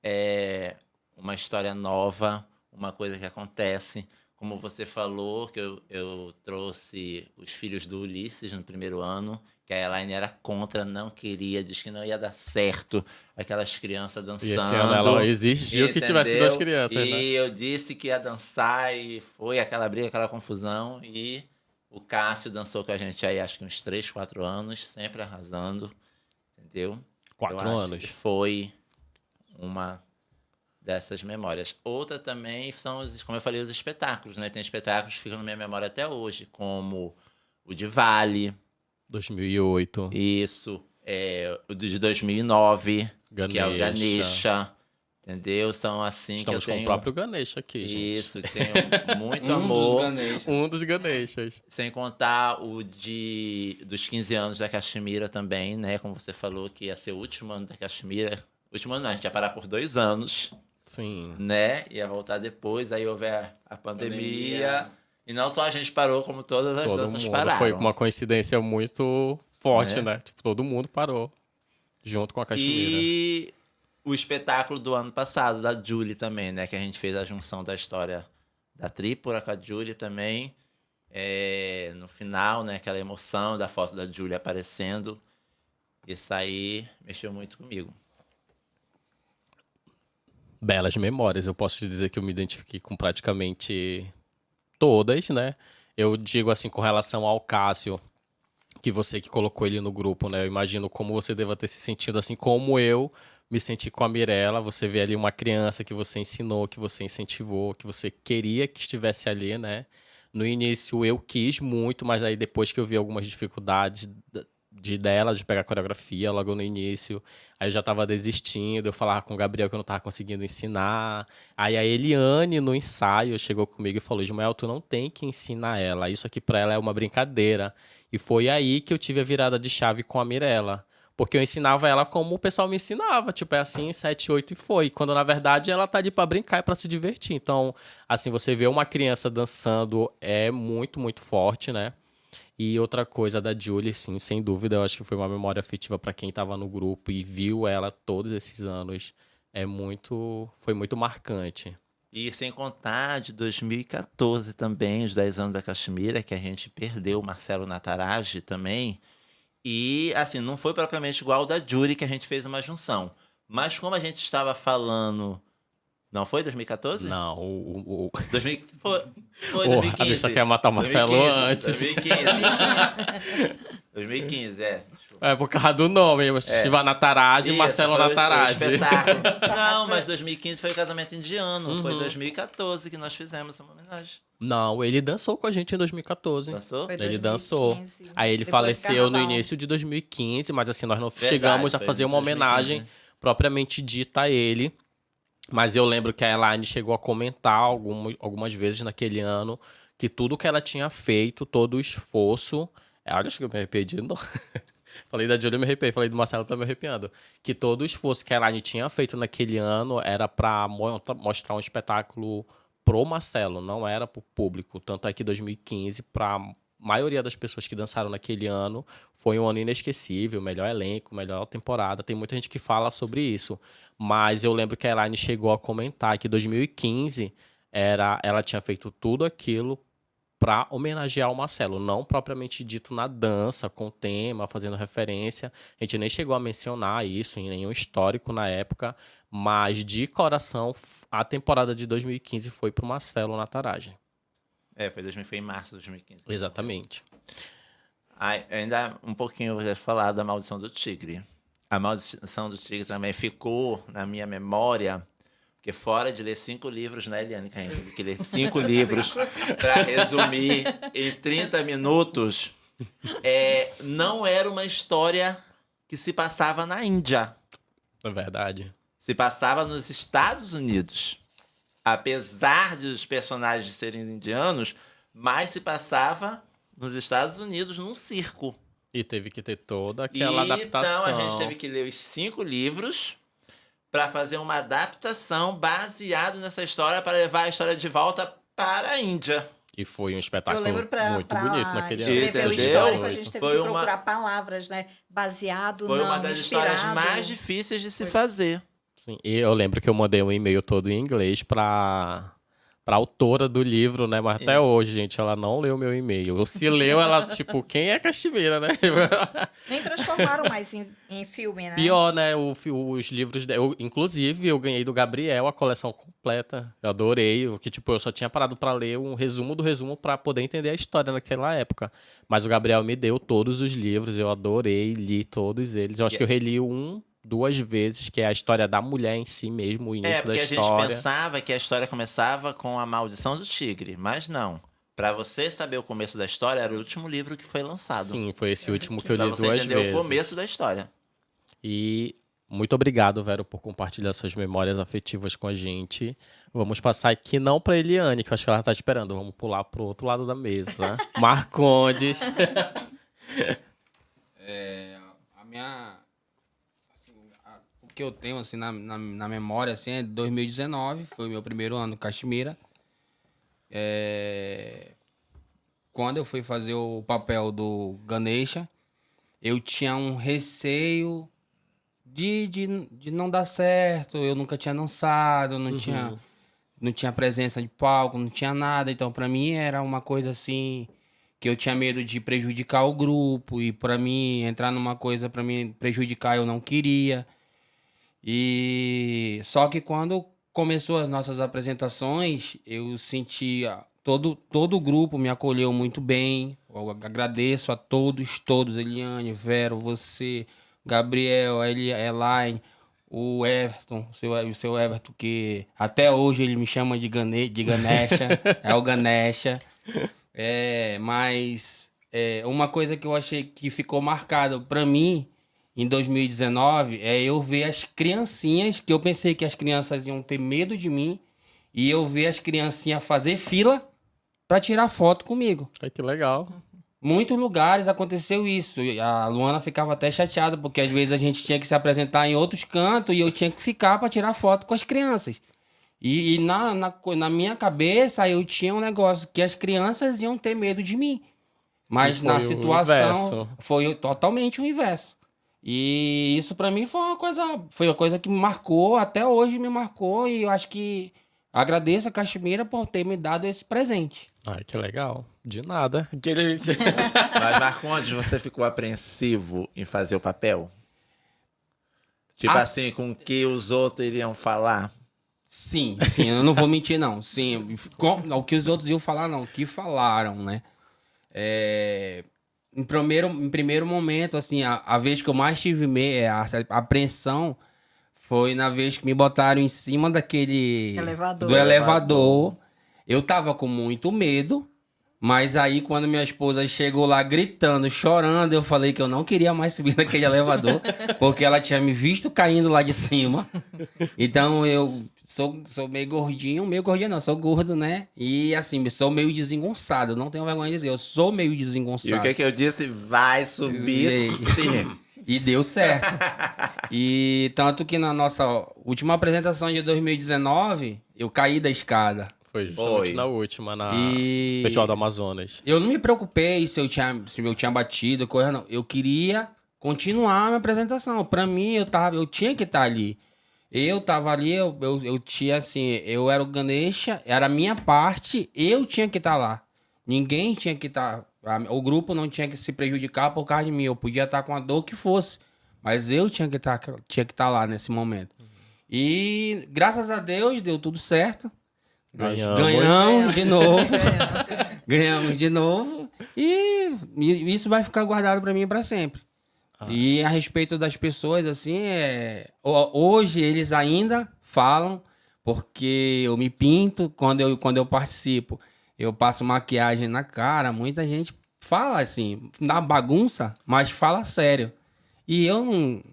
é uma história nova, uma coisa que acontece. Como você falou, que eu trouxe os filhos do Ulisses no primeiro ano, que a Elaine era contra, não queria, disse que não ia dar certo, aquelas crianças dançando. E esse ano ela exigiu que tivesse entendeu? 2 crianças, e né? eu disse que ia dançar e foi aquela briga, aquela confusão. E o Cássio dançou com a gente aí acho que uns 3, 4 anos, sempre arrasando, entendeu? 4 Eu acho anos. que foi uma dessas memórias. Outra também são, como eu falei, os espetáculos, né? Tem espetáculos que ficam na minha memória até hoje, como o de Vale. 2008. Isso. O de 2009, que é o Ganesha. Ganesha. Entendeu? São assim Estamos que eu com tenho... o próprio Ganesha aqui, gente. Isso, que tenho muito Dos amor. Ganesha. Um dos Ganeshas. Sem contar o dos 15 anos da Caxemira também, né? Como você falou, que ia ser o último ano da Caxemira. Último ano não, a gente ia parar por 2 anos, Sim. né? Ia voltar depois, aí houve a pandemia. E não só a gente parou, como todas as Todo danças mundo. pararam. Foi uma coincidência muito forte, É. né? Tipo, todo mundo parou. Junto com a Caxemira. E o espetáculo do ano passado, da Julie também, né? Que a gente fez a junção da história da Trípora com a Julie também. No final, né? Aquela emoção da foto da Julie aparecendo. Isso aí mexeu muito comigo. Belas memórias. Eu posso te dizer que eu me identifiquei com praticamente todas, né? Eu digo assim, com relação ao Cássio, que você que colocou ele no grupo, né? Eu imagino como você deva ter se sentido assim como eu me senti com a Mirella. Você vê ali uma criança que você ensinou, que você incentivou, que você queria que estivesse ali, né? No início eu quis muito, mas aí depois que eu vi algumas dificuldades dela, de pegar coreografia logo no início, aí eu já tava desistindo, eu falava com o Gabriel que eu não tava conseguindo ensinar. Aí a Eliane, no ensaio, chegou comigo e falou: Ismael, tu não tem que ensinar ela, isso aqui pra ela é uma brincadeira. E foi aí que eu tive a virada de chave com a Mirella. Porque eu ensinava ela como o pessoal me ensinava. Tipo, é assim, 7, 8 e foi. Quando, na verdade, ela tá ali pra brincar e pra se divertir. Então, assim, você vê uma criança dançando é muito, muito forte, né? E outra coisa da Julie, sim, sem dúvida, eu acho que foi uma memória afetiva pra quem tava no grupo e viu ela todos esses anos. Foi muito marcante. E sem contar de 2014 também, os 10 anos da Caxemira, que a gente perdeu o Marcelo Nataraj também. E, assim, não foi propriamente igual ao da Julie, que a gente fez uma junção. Mas como a gente estava falando... Não foi 2014? Não, 2000, foi Porra, 2015. a bicha quer matar o Marcelo 2015, antes. 2015, desculpa. É por causa do nome. Shiva Nataraj e Isso, Marcelo foi o Nataraj. espetáculo. Não, mas 2015 foi o casamento indiano. Foi 2014 que nós fizemos uma homenagem. Não, ele dançou com a gente em 2014. Dançou? Foi Ele 2015, dançou. Aí ele depois do faleceu no carnaval. início de 2015, mas assim, nós não Verdade, chegamos a foi fazer em uma homenagem 2015. propriamente dita a ele. Mas eu lembro que a Elaine chegou a comentar algumas vezes naquele ano que tudo que ela tinha feito, todo o esforço... Olha, acho que eu me arrependi. Não. Falei da Júlia, eu me arrepiei. Falei do Marcelo, tô me arrepiando. Que todo o esforço que a Elaine tinha feito naquele ano era pra mostrar um espetáculo pro Marcelo, não era pro público. Tanto é que 2015, pra maioria das pessoas que dançaram naquele ano, foi um ano inesquecível, melhor elenco, melhor temporada. Tem muita gente que fala sobre isso. Mas eu lembro que a Elaine chegou a comentar que 2015 ela tinha feito tudo aquilo para homenagear o Marcelo, não propriamente dito na dança, com tema, fazendo referência. A gente nem chegou a mencionar isso em nenhum histórico na época, mas de coração, a temporada de 2015 foi pro Marcelo Nataraj. Foi em março de 2015. Exatamente. Ainda um pouquinho eu vou falar da Maldição do Tigre. A Maldição do Tigre também ficou na minha memória, porque fora de ler 5 livros, né, Eliane? Que a gente teve que ler 5 livros para resumir em 30 minutos. Não era uma história que se passava na Índia. É verdade. Se passava nos Estados Unidos. Apesar de os personagens serem indianos, mas se passava nos Estados Unidos num circo. E teve que ter toda aquela adaptação. Então a gente teve que ler os 5 livros para fazer uma adaptação baseado nessa história para levar a história de volta para a Índia. E foi um Eu espetáculo lembro muito bonito naquele ano. escrever o Entendeu? histórico, a gente teve Foi que uma- procurar palavras, né? Baseado, Foi não, uma das inspirado. histórias mais difíceis de se fazer. Sim, e eu lembro que eu mandei um e-mail todo em inglês pra autora do livro, né? Mas até Isso. hoje, gente, ela não leu meu e-mail. Ou se leu, ela, tipo, quem é Caxemira, né? Nem transformaram mais em filme, né? Pior, né? Os livros. Inclusive, eu ganhei do Gabriel a coleção completa. Eu adorei. Que, tipo, eu só tinha parado pra ler um resumo do resumo pra poder entender a história naquela época. Mas o Gabriel me deu todos os livros. Eu adorei, li todos eles. Eu acho que eu reli 2 vezes, que é a história da mulher em si mesmo, o início da Porque a gente história. pensava que a história começava com a maldição do tigre, mas não. Pra você saber o começo da história, era o último livro que foi lançado. Sim, foi esse último que eu Pra li você 2 entender vezes. o começo da história. E muito obrigado, Vero, por compartilhar suas memórias afetivas com a gente. Vamos passar aqui não pra Eliane, que eu acho que ela tá esperando. Vamos pular pro outro lado da mesa. Marcondes. A minha... assim, o que eu tenho, assim, na memória, assim, é 2019. Foi o meu primeiro ano em Caxemira. Quando eu fui fazer o papel do Ganesha, eu tinha um receio de não dar certo. Eu nunca tinha dançado, não tinha presença de palco, não tinha nada. Então, pra mim, era uma coisa assim que eu tinha medo de prejudicar o grupo. E pra mim, entrar numa coisa pra me prejudicar, eu não queria. E só que quando começou as nossas apresentações, eu sentia todo o grupo me acolheu muito bem. Eu agradeço a todos, Eliane, Vero, você, Gabriel, a Elaine, o Everton, o seu Everton, que até hoje ele me chama de Ganesha, é o Ganesha. Mas uma coisa que eu achei que ficou marcada pra mim em 2019 é eu ver as criancinhas, que eu pensei que as crianças iam ter medo de mim, e eu ver as criancinhas fazer fila pra tirar foto comigo. Ai, que legal. Muitos lugares aconteceu isso. E a Luana ficava até chateada, porque às vezes a gente tinha que se apresentar em outros cantos e eu tinha que ficar para tirar foto com as crianças. E na minha cabeça eu tinha um negócio que as crianças iam ter medo de mim. Mas E foi na o situação inverso. foi totalmente o inverso. E isso para mim foi uma coisa que me marcou, até hoje me marcou, e eu acho que agradeço a Caxemira por ter me dado esse presente. Ai, que legal. De nada. Mas, Marcondes, você ficou apreensivo em fazer o papel? Tipo assim, com o que os outros iriam falar? Sim, eu não vou mentir, não. Sim, o que os outros iam falar, não. O que falaram, né? Em primeiro momento, assim, a vez que eu mais tive a apreensão foi na vez que me botaram em cima daquele... Elevador. Do elevador. Eu tava com muito medo, mas aí quando minha esposa chegou lá gritando, chorando, eu falei que eu não queria mais subir naquele elevador, porque ela tinha me visto caindo lá de cima. Então eu sou meio gordinho não, sou gordo, né? E assim, sou meio desengonçado, não tenho vergonha de dizer, eu sou meio desengonçado. E o que eu disse? Vai subir sim. E deu certo. E tanto que na nossa última apresentação de 2019, eu caí da escada. Foi justamente na última, Festival do Amazonas. Eu não me preocupei se eu tinha batido, coisa não. Eu queria continuar a minha apresentação. Pra mim, eu tinha que estar ali. Eu tava ali, eu tinha assim, eu era o Ganesha, era a minha parte, eu tinha que estar lá. Ninguém tinha que estar, o grupo não tinha que se prejudicar por causa de mim. Eu podia estar com a dor que fosse, mas eu tinha que estar lá nesse momento. E graças a Deus deu tudo certo. Nós ganhamos de novo. Ganhamos de novo. E isso vai ficar guardado pra mim pra sempre. E a respeito das pessoas, assim, hoje eles ainda falam, porque eu me pinto quando eu participo. Eu passo maquiagem na cara. Muita gente fala assim, na bagunça, mas fala sério. E eu não...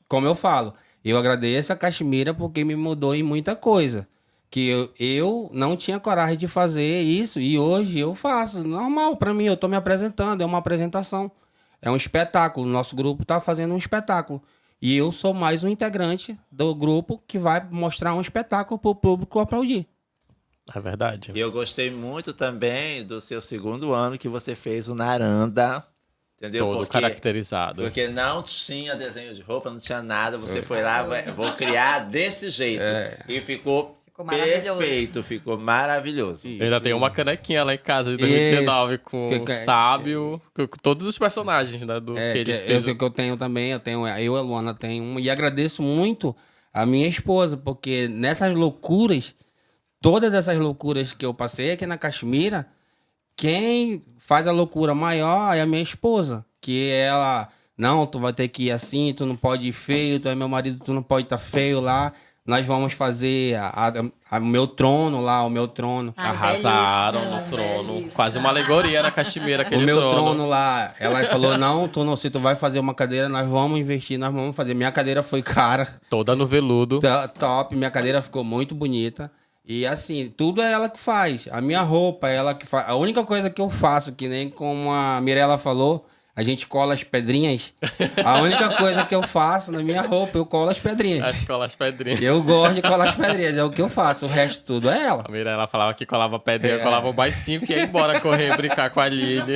Como eu falo, eu agradeço a Caxemira porque me mudou em muita coisa. Que eu não tinha coragem de fazer isso e hoje eu faço. Normal pra mim, eu tô me apresentando, é uma apresentação. é um espetáculo. Nosso grupo tá fazendo um espetáculo. E eu sou mais um integrante do grupo que vai mostrar um espetáculo pro público aplaudir. É verdade. E eu gostei muito também do seu segundo ano que você fez o Naranda, entendeu? Todo caracterizado. Porque não tinha desenho de roupa, não tinha nada. Você foi lá, vou criar desse jeito. E ficou maravilhoso. perfeito, ficou maravilhoso. Eu ainda tenho uma canequinha lá em casa de 2019 com o Sábio, com todos os personagens, né? Do que ele fez. Que eu tenho também, eu e a Luana tem uma. E agradeço muito a minha esposa, porque nessas loucuras, todas essas loucuras que eu passei aqui na Caxemira, quem faz a loucura maior é a minha esposa. Que ela, não, tu vai ter que ir assim, tu não pode ir feio, tu é meu marido, tu não pode estar feio lá. Nós vamos fazer o meu trono lá, o meu trono. Ai, arrasaram belíssimo, no trono. belíssimo. Quase uma alegoria na Caxemira, aquele O meu trono. trono lá, ela falou, não, se tu vai fazer uma cadeira, nós vamos investir, nós vamos fazer. Minha cadeira foi cara, Toda no veludo. top, minha cadeira ficou muito bonita. E assim, tudo é ela que faz. A minha roupa é ela que faz. A única coisa que eu faço, que nem como a Mirella falou, a gente cola as pedrinhas. A única coisa que eu faço na minha roupa, eu colo as pedrinhas. As colas pedrinhas. Eu gosto de colar as pedrinhas, é o que eu faço. O resto tudo é ela. A Mirella falava que colava pedrinha, colava mais 5 e ia embora correr, brincar com a Lili.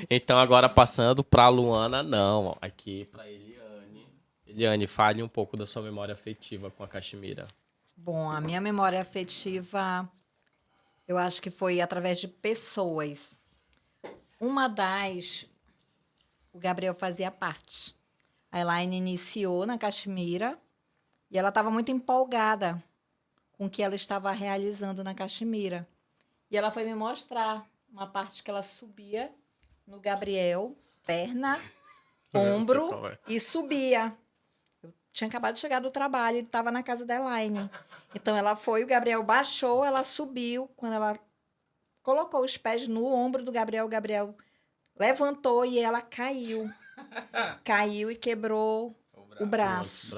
Então, agora passando pra Luana, não. Ó, aqui pra Eliane. Eliane, fale um pouco da sua memória afetiva com a Caxemira. Bom, a minha memória afetiva, eu acho que foi através de pessoas. Uma das, o Gabriel fazia parte. A Elaine iniciou na Caxemira e ela estava muito empolgada com o que ela estava realizando na Caxemira. E ela foi me mostrar uma parte que ela subia no Gabriel, perna, ombro e subia. Eu tinha acabado de chegar do trabalho e estava na casa da Elaine. Então ela foi, o Gabriel baixou, ela subiu. Quando ela colocou os pés no ombro do Gabriel, o Gabriel levantou e ela caiu. Caiu e quebrou o braço.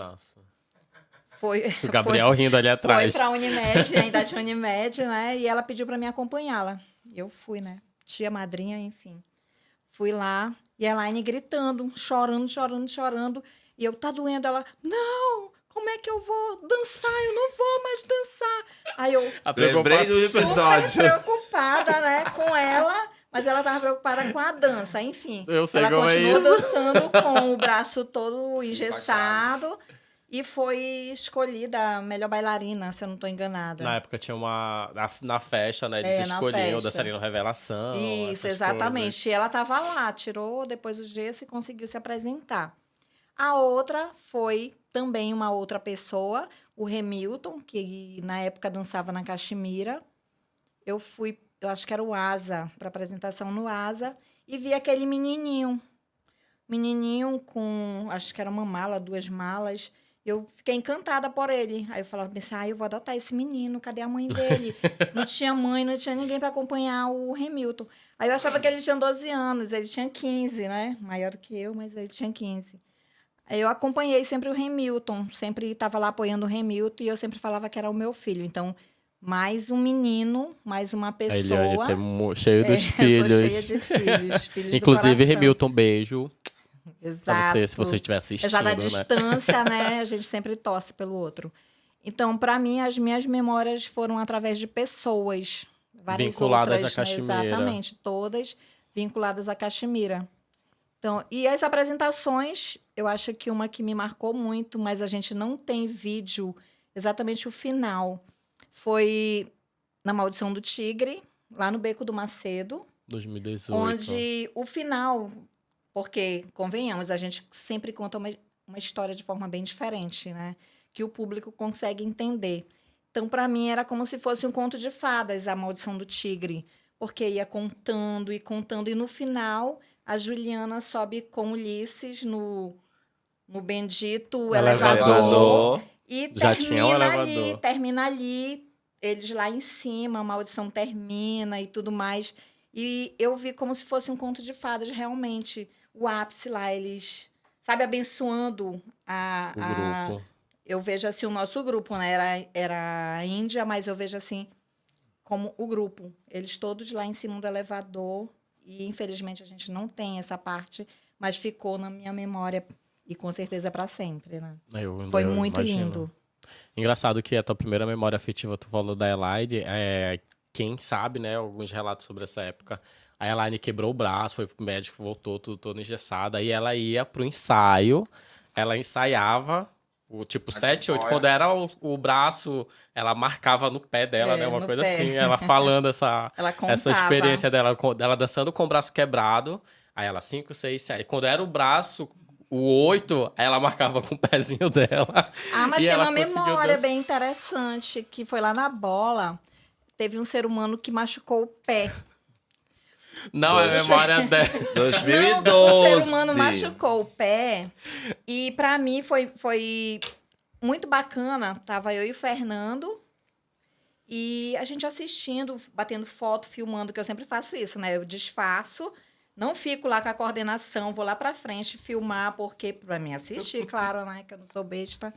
Foi, O Gabriel rindo ali atrás. Foi pra Unimed, ainda tinha Unimed, né? E ela pediu pra me acompanhá-la. Eu fui, né? Tia, madrinha, enfim. Fui lá e a Elaine gritando, chorando, chorando, chorando. E eu, tá doendo? Ela, não! Como é que eu vou dançar? Eu não vou mais dançar. Aí eu, Lembrei do episódio. super preocupada, né, com ela, mas ela tava preocupada com a dança, enfim. Eu sei ela como é continuou isso. dançando com o braço todo engessado e foi escolhida a melhor bailarina, se eu não estou enganada. Na época tinha uma... Na festa, né? Eles escolhiam o dançarino revelação. Isso, exatamente. Coisas. E ela tava lá, tirou depois o gesso e conseguiu se apresentar. A outra foi também uma outra pessoa, o Remilton, que na época dançava na Caxemira. Eu fui, eu acho que era o Asa, para apresentação no Asa, e vi aquele menininho com, acho que era uma mala, 2 malas. Eu fiquei encantada por ele. Aí eu falava, pensei, eu vou adotar esse menino, cadê a mãe dele? Não tinha mãe, não tinha ninguém para acompanhar o Remilton. Aí eu achava que ele tinha 12 anos, ele tinha 15, né? Maior do que eu, mas ele tinha 15. Eu acompanhei sempre o Remilton, sempre estava lá apoiando o Remilton e eu sempre falava que era o meu filho. Então, mais um menino, mais uma pessoa. A Eliane tem cheio dos filhos. Eu sou cheia de filhos Inclusive, Remilton, beijo. Exato. Pra você, se você estiver assistindo, apesar da né? distância, né? A gente sempre torce pelo outro. Então, para mim, as minhas memórias foram através de pessoas. Várias vinculadas outras, à Caxemira. Né? Exatamente, todas vinculadas à Caxemira. Então, e as apresentações, eu acho que uma que me marcou muito, mas a gente não tem vídeo, exatamente o final, foi na Maldição do Tigre, lá no Beco do Macedo. 2018. Onde o final, porque, convenhamos, a gente sempre conta uma história de forma bem diferente, né? Que o público consegue entender. Então, para mim, era como se fosse um conto de fadas, a Maldição do Tigre, porque ia contando e contando, e no final... A Juliana sobe com Ulisses no bendito elevador. E já tinha um elevador. Termina ali, eles lá em cima, a maldição termina e tudo mais. E eu vi como se fosse um conto de fadas, realmente. O ápice lá, eles, sabe, abençoando o grupo. Eu vejo assim o nosso grupo, né? Era a Índia, mas eu vejo assim como o grupo. Eles todos lá em cima do elevador. e infelizmente a gente não tem essa parte, mas ficou na minha memória e com certeza para sempre, né? Foi muito imagino. lindo. Engraçado que a tua primeira memória afetiva, tu falou da Elaine, quem sabe, né, alguns relatos sobre essa época. A Elaine quebrou o braço, foi pro médico, voltou tudo toda engessada, aí ela ia pro ensaio, ela ensaiava, tipo 7, 8, quando era o braço, ela marcava no pé dela, né, uma no coisa pé. assim, ela falando Ela essa contava. experiência dela, dela dançando com o braço quebrado, aí ela 5, 6, 7, quando era o braço... O 8, ela marcava com o pezinho dela. Ah, mas e tem ela uma conseguiu memória dançar. bem interessante, que foi lá na bola, teve um ser humano que machucou o pé. Não, é memória dela. 2012. Não, o ser humano machucou o pé e pra mim foi muito bacana. Tava eu e o Fernando e a gente assistindo, batendo foto, filmando, que eu sempre faço isso, né? Eu disfarço, não fico lá com a coordenação, vou lá pra frente filmar, porque pra mim assistir, claro, né? Que eu não sou besta.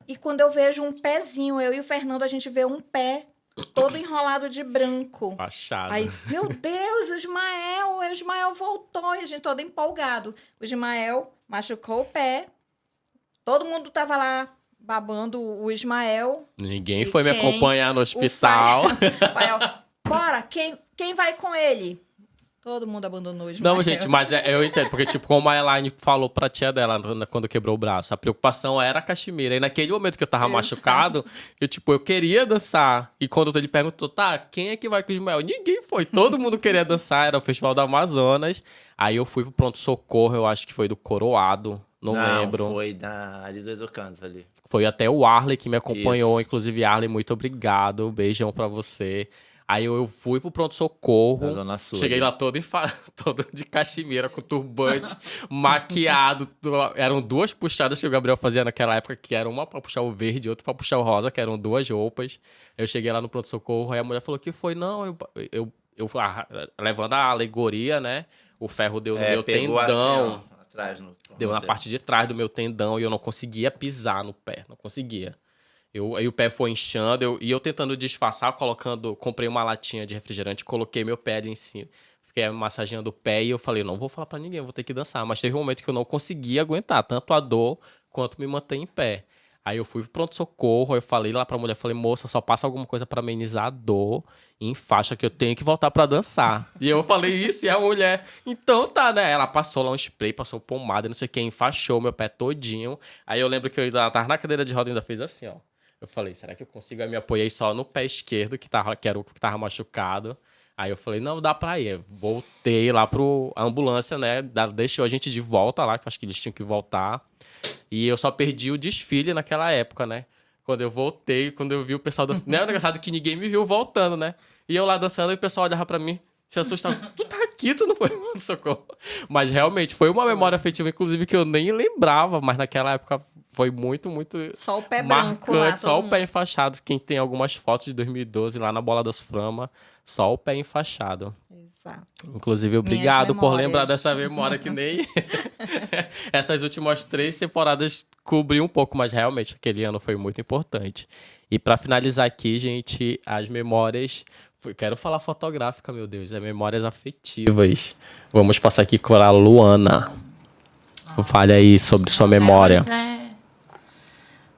E quando eu vejo um pezinho, eu e o Fernando, a gente vê um pé todo enrolado de branco. Fachada. Aí, meu Deus, o Ismael voltou. E a gente todo empolgado. O Ismael machucou o pé. Todo mundo tava lá babando o Ismael. Ninguém E foi me quem? acompanhar no hospital. Fael, bora, quem vai com ele? Todo mundo abandonou o Ismael. Não, gente, mas eu entendo, porque, tipo, como a Elaine falou pra tia dela quando quebrou o braço, a preocupação era a Caxemira. E naquele momento que eu tava machucado, eu queria dançar. E quando ele perguntou, tá, quem é que vai com o Ismael? Ninguém foi. Todo mundo queria dançar, era o Festival do Amazonas. Aí eu fui pro pronto-socorro, eu acho que foi do Coroado, não lembro. Foi ali do Educandos ali. Foi até o Arley que me acompanhou. Isso. Inclusive, Arley, muito obrigado. Beijão pra você. Aí eu fui pro pronto-socorro. Na Zona Sul. Cheguei lá todo de cachemira, com turbante, maquiado. Eram 2 puxadas que o Gabriel fazia naquela época, que era uma pra puxar o verde e outra pra puxar o rosa, que eram 2 roupas. Eu cheguei lá no pronto-socorro, aí a mulher falou que foi, não, levando a alegoria, né? O ferro deu no meu pegou tendão. assim, ó, atrás no Deu na parte de trás do meu tendão e eu não conseguia pisar no pé, não conseguia. Aí o pé foi inchando, eu tentando disfarçar, comprei uma latinha de refrigerante, coloquei meu pé ali em cima, fiquei massageando o pé e eu falei, não vou falar pra ninguém, eu vou ter que dançar. Mas teve um momento que eu não conseguia aguentar, tanto a dor quanto me manter em pé. Aí eu fui pro pronto-socorro, eu falei lá pra mulher, falei, moça, só passa alguma coisa pra amenizar a dor e enfaixa que eu tenho que voltar pra dançar. E eu falei isso e a mulher, então tá, né? Ela passou lá um spray, passou pomada, não sei o que, enfaixou meu pé todinho. Aí eu lembro que eu tava na cadeira de roda e ainda fez assim, ó. Eu falei, será que eu consigo? Aí me apoiei só no pé esquerdo, que era o que tava machucado. Aí eu falei, não, dá pra ir. Voltei lá a ambulância, né? Deixou a gente de volta lá, que eu acho que eles tinham que voltar. E eu só perdi o desfile naquela época, né? Quando eu voltei, quando eu vi o pessoal dançando. Não é engraçado que ninguém me viu voltando, né? E eu lá dançando e o pessoal olhava pra mim, se assustava. Tu tá aqui, tu não foi no socorro. Mas realmente foi uma memória afetiva, inclusive, que eu nem lembrava, mas naquela época foi muito, muito Só o pé branco lá, marcante, só todo o pé enfaixado. Quem tem algumas fotos de 2012 lá na Bola das Frama, só o pé enfaixado. Exato. Inclusive, obrigado por memórias. lembrar dessa memória que nem essas últimas 3 temporadas cobriu um pouco, mas realmente aquele ano foi muito importante. E pra finalizar aqui, gente, as memórias... Quero falar fotográfica, meu Deus, memórias afetivas. Vamos passar aqui com a Luana. Fale aí sobre sua memória.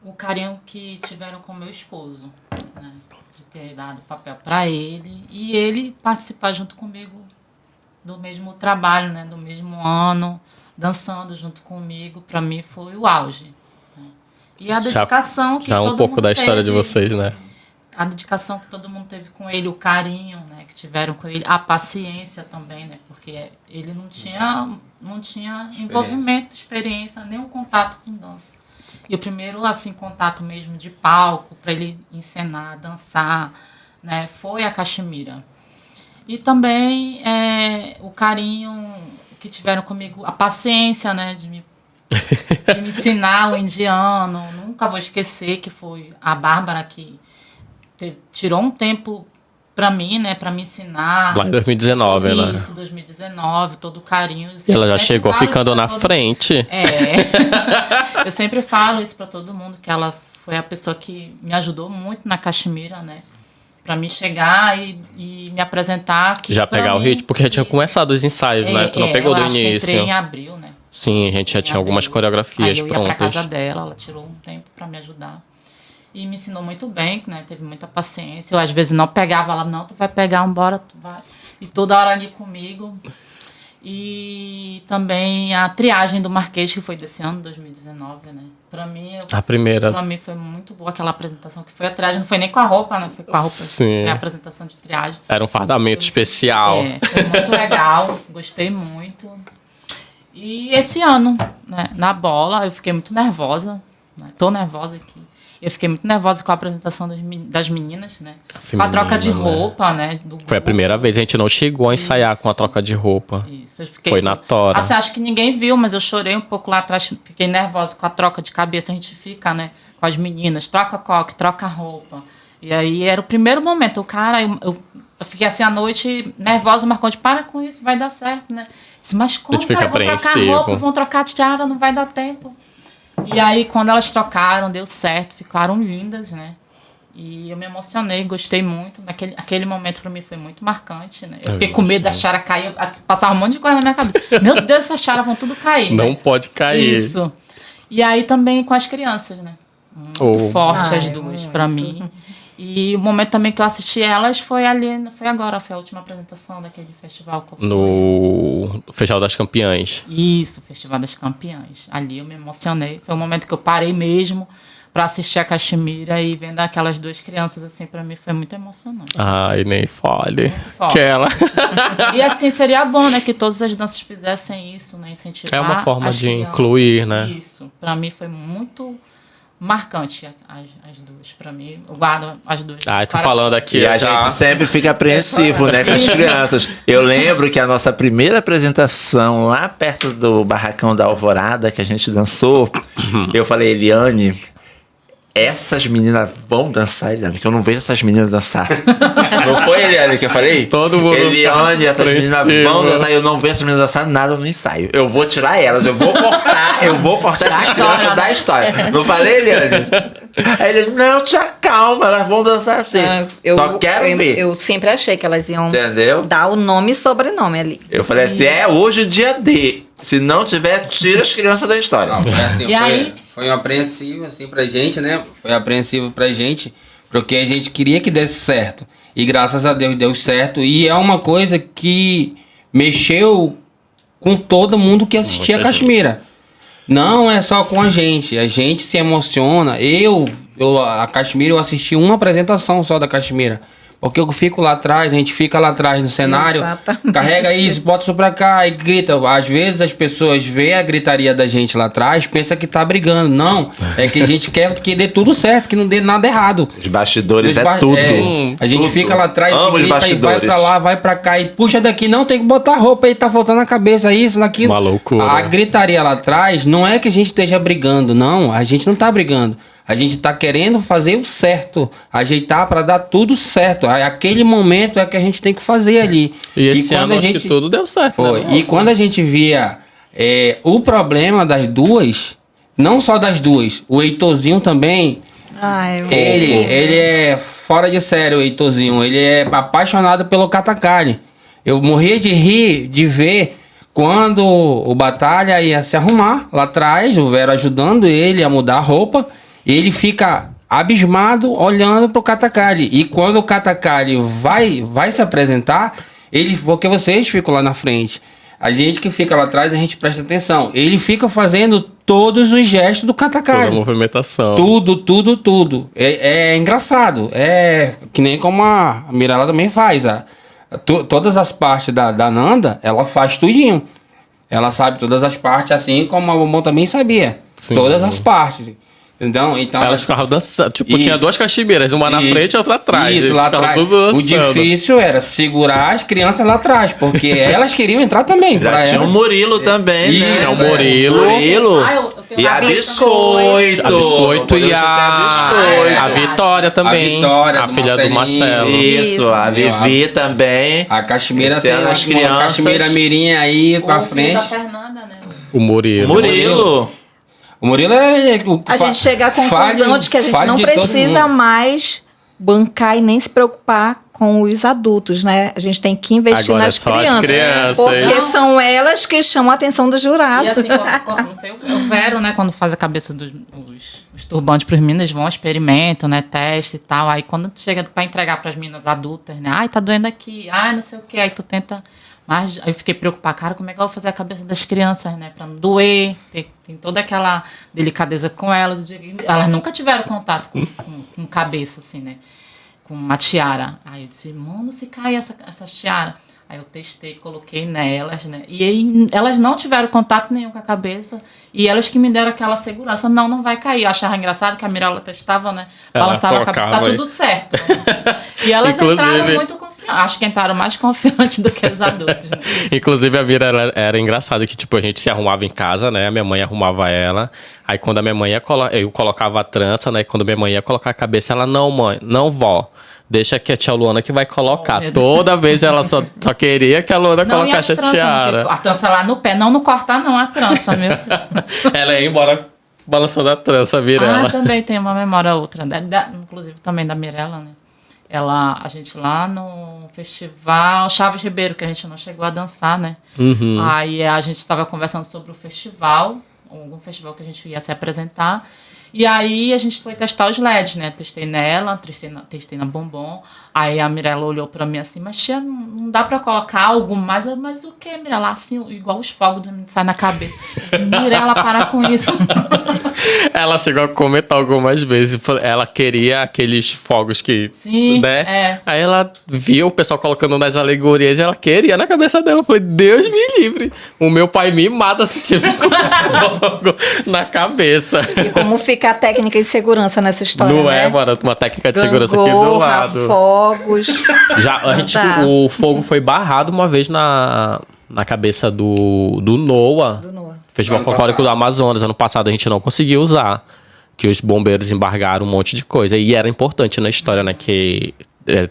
O carinho que tiveram com meu esposo, né? De ter dado papel para ele e ele participar junto comigo do mesmo trabalho, né? Do mesmo ano, dançando junto comigo, para mim foi o auge. Né? E a dedicação que já todo um pouco mundo da história de teve, vocês, né? A dedicação que todo mundo teve com ele, o carinho, né, que tiveram com ele, a paciência também, né? Porque ele não tinha envolvimento, experiência, nenhum contato com dança. E o primeiro, assim, contato mesmo de palco, para ele encenar, dançar, né, foi a Caxemira. E também o carinho que tiveram comigo, a paciência, né, de me ensinar o indiano. Nunca vou esquecer que foi a Bárbara que tirou um tempo para mim, né, para me ensinar. Lá em 2019, né? Isso, 2019, todo o carinho. Ela já chegou ficando na frente. Eu sempre falo isso para todo mundo, que ela foi a pessoa que me ajudou muito na Caxemira, né? Pra mim chegar e me apresentar aqui. Já pra pegar o mim. ritmo, porque já tinha Isso. começado os ensaios, né? Tu não pegou eu do acho que início. entrei em abril, né? Sim, a gente já tinha algumas Aí coreografias eu ia pra prontas. casa dela, ela tirou um tempo pra me ajudar. E me ensinou muito bem, né? Teve muita paciência. Eu, às vezes, não pegava ela, não, tu vai pegar, embora, tu vai. E toda hora ali comigo. E também a triagem do Marquês, que foi desse ano, 2019, né? Pra mim, A primeira. pra mim foi muito boa aquela apresentação, que foi a triagem, não foi nem com a roupa, né? Foi com a roupa, Sim. foi a apresentação de triagem. Era um fardamento especial. Foi muito legal, gostei muito. E esse ano, né, na bola, eu fiquei muito nervosa, né? Tô nervosa aqui. Eu fiquei muito nervosa com a apresentação das meninas, né? Com a troca de Feminina, né? roupa, né? Foi a primeira vez, a gente não chegou a ensaiar com a troca de roupa. Isso, eu fiquei... Foi na tora. Assim, acho que ninguém viu, mas eu chorei um pouco lá atrás, fiquei nervosa com a troca de cabeça. A gente fica, né, com as meninas, troca coque, troca roupa. E aí era o primeiro momento. O cara, eu fiquei assim à noite nervosa, Marcondes, para com isso, vai dar certo, né? Disse, mas como, A gente fica cara, vão trocar apreensivo. roupa, vão trocar tiara, não vai dar tempo. E aí, quando elas trocaram, deu certo, ficaram lindas, né? E eu me emocionei, gostei muito. Aquele momento pra mim foi muito marcante, né? Eu fiquei com medo da Chara cair, passava um monte de coisa na minha cabeça. Meu Deus, essas Chara vão tudo cair, né? Não pode cair. Isso. E aí também com as crianças, né? Muito forte as duas pra mim. E o momento também que eu assisti elas foi ali, foi agora, foi a última apresentação daquele festival. No Festival das Campeãs. Isso, Festival das Campeãs. Ali eu me emocionei. Foi o momento que eu parei mesmo pra assistir a Caxemira e vendo aquelas duas crianças, assim, pra mim foi muito emocionante. Ai, nem fale. forte. Que ela... E assim, seria bom, né, que todas as danças fizessem isso, né, incentivar É uma forma as de crianças. incluir, né? Isso, pra mim foi muito marcante as duas, pra mim, eu guardo as duas. Ai, tô Coração. falando aqui E a já... gente sempre fica apreensivo, né, com as crianças. Eu lembro que a nossa primeira apresentação lá perto do Barracão da Alvorada, que a gente dançou, eu falei, Eliane, essas meninas vão dançar, Eliane, que eu não vejo essas meninas dançar. Não foi, Eliane, que eu falei? Todo mundo Eliane, essas meninas apreensivo. vão dançar, eu não vejo essas meninas dançar nada no ensaio. Eu vou tirar elas, eu vou cortar essas crianças da história. Não falei, Eliane? Aí ele, não, te acalma, elas vão dançar assim. Só quero ver. Eu sempre achei que elas iam Entendeu? dar o nome e sobrenome ali. Eu falei assim, é hoje o dia D. Se não tiver, tira as crianças da história. Não, foi assim, E aí? foi apreensivo assim pra gente, né? Foi apreensivo pra gente, porque a gente queria que desse certo. E graças a Deus deu certo. E é uma coisa que mexeu com todo mundo que assistia a Caxemira. Não é só com a gente se emociona. A Caxemira, eu assisti uma apresentação só da Caxemira. Porque eu fico lá atrás, a gente fica lá atrás no cenário, Exatamente. carrega isso, bota isso pra cá e grita. Às vezes as pessoas veem a gritaria da gente lá atrás, pensa que tá brigando. Não, é que a gente quer que dê tudo certo, que não dê nada errado. Os bastidores Os é ba- tudo. a gente Tudo. fica lá atrás Amo os e grita e vai bastidores. pra lá, vai pra cá e puxa daqui. Não, tem que botar roupa aí, tá faltando a cabeça, isso, naquilo. Uma loucura. A gritaria lá atrás não é que a gente esteja brigando, não. A gente não tá brigando. A gente tá querendo fazer o certo, ajeitar pra dar tudo certo. Aquele momento é que a gente tem que fazer ali. E esse quando ano acho que tudo deu certo, Foi. né? E quando a gente via o problema das duas, não só das duas, o Heitorzinho também, Ai, ele é fora de sério, o Heitorzinho. Ele é apaixonado pelo Catacari. Eu morria de rir de ver quando o Batalha ia se arrumar lá atrás, o Vero ajudando ele a mudar a roupa, ele fica abismado olhando pro Catacari. E quando o Catacari vai se apresentar, porque vocês ficam lá na frente. A gente que fica lá atrás, a gente presta atenção. Ele fica fazendo todos os gestos do Toda a Catacari. movimentação. Tudo. É engraçado. É que nem como a Mirella também faz. Todas as partes da Nanda, ela faz tudinho. Ela sabe todas as partes, assim como a Bombom também sabia. Sim. Todas as partes. Então Elas ficavam dançando. Tipo, Isso. tinha duas caximeiras, uma na Isso. frente e outra atrás. Isso, Eles lá ficavam atrás. tudo O dançando. difícil era segurar as crianças lá atrás, porque elas queriam entrar também. Já pra tinha ela. o Murilo também, né? Isso, Tinha o Murilo. Murilo. Ah, eu tenho E a Biscoito. Biscoito. A Biscoito Podemos e citar a Vitória também. A Vitória, a do filha do Marcelinho. Marcelo. Isso, a Vivi também. A Caxemira Esse tem ano as uma crianças- Caxemira Mirinha aí com a O filho da frente. Fernanda, né? O Murilo. Murilo. O Murilo é... A gente chega à conclusão de que a gente não precisa mais bancar e nem se preocupar com os adultos, né? A gente tem que investir Agora nas é só as crianças. crianças. Porque Não. são elas que chamam a atenção do jurado. E assim, não sei, o Vero, né, quando faz a cabeça dos os turbantes pros meninos, eles vão, experimentam, né, teste e tal. Aí quando tu chega pra entregar pras meninas adultas, né, ai, tá doendo aqui, ai, não sei o que, aí tu tenta... Mas aí eu fiquei preocupada, cara, como é que eu vou fazer a cabeça das crianças, né, pra não doer, tem toda aquela delicadeza com elas. Elas nunca tiveram contato com cabeça, assim, né, com uma tiara. Aí eu disse, mano, se cair essa tiara... Aí eu testei, coloquei nelas, né? E aí, elas não tiveram contato nenhum com a cabeça. E elas que me deram aquela segurança. Não vai cair. Eu achava engraçado que a Mirella testava, né? Ela Balançava a cabeça, tá colocava aí. tudo certo. E elas Inclusive- entraram muito confiantes. Acho que entraram mais confiantes do que os adultos, né? Inclusive, a Mira era engraçada que, tipo, a gente se arrumava em casa, né? A minha mãe arrumava ela. Aí, quando a minha mãe eu colocava a trança, né? Quando a minha mãe ia colocar a cabeça, ela, não, mãe, não, vó. Deixa que a tia Luana que vai colocar. meu Deus. Toda vez ela só queria que a Luana Não, e as colocasse a tranças, tiara. a trança lá no pé. Não cortar, não, a trança, meu Deus. Ela ia embora balançando a trança, Mirella. Ah, também tem uma memória outra, inclusive também da Mirella, né? A gente lá no festival Chaves Ribeiro, que a gente não chegou a dançar, né? Aí a gente estava conversando sobre o festival, algum festival que a gente ia se apresentar. E aí a gente foi testar os LEDs, né? Testei nela, testei na Bombom. Aí a Mirella olhou pra mim assim, mas tia, não dá pra colocar algo mais? Mas o que, Mirella? Assim, igual os fogos saem na cabeça. Eu disse, Mirella, para com isso. Ela chegou a comentar algumas vezes. Ela queria aqueles fogos que... Sim, né? é. Aí ela viu o pessoal colocando nas alegorias e ela queria na cabeça dela. Eu falei, Deus me livre. O meu pai me mata se tiver com fogo na cabeça. E como fica a técnica de segurança nessa história, Não né? é, mano? Uma técnica de segurança aqui do Gangorra, lado. fogos. Já, Tá. o fogo foi barrado uma vez na cabeça do Noah. Do Noah. Festival Ano Folclórico passado. do Amazonas. Ano passado a gente não conseguiu usar. Que os bombeiros embargaram um monte de coisa. E era importante na história, né? Que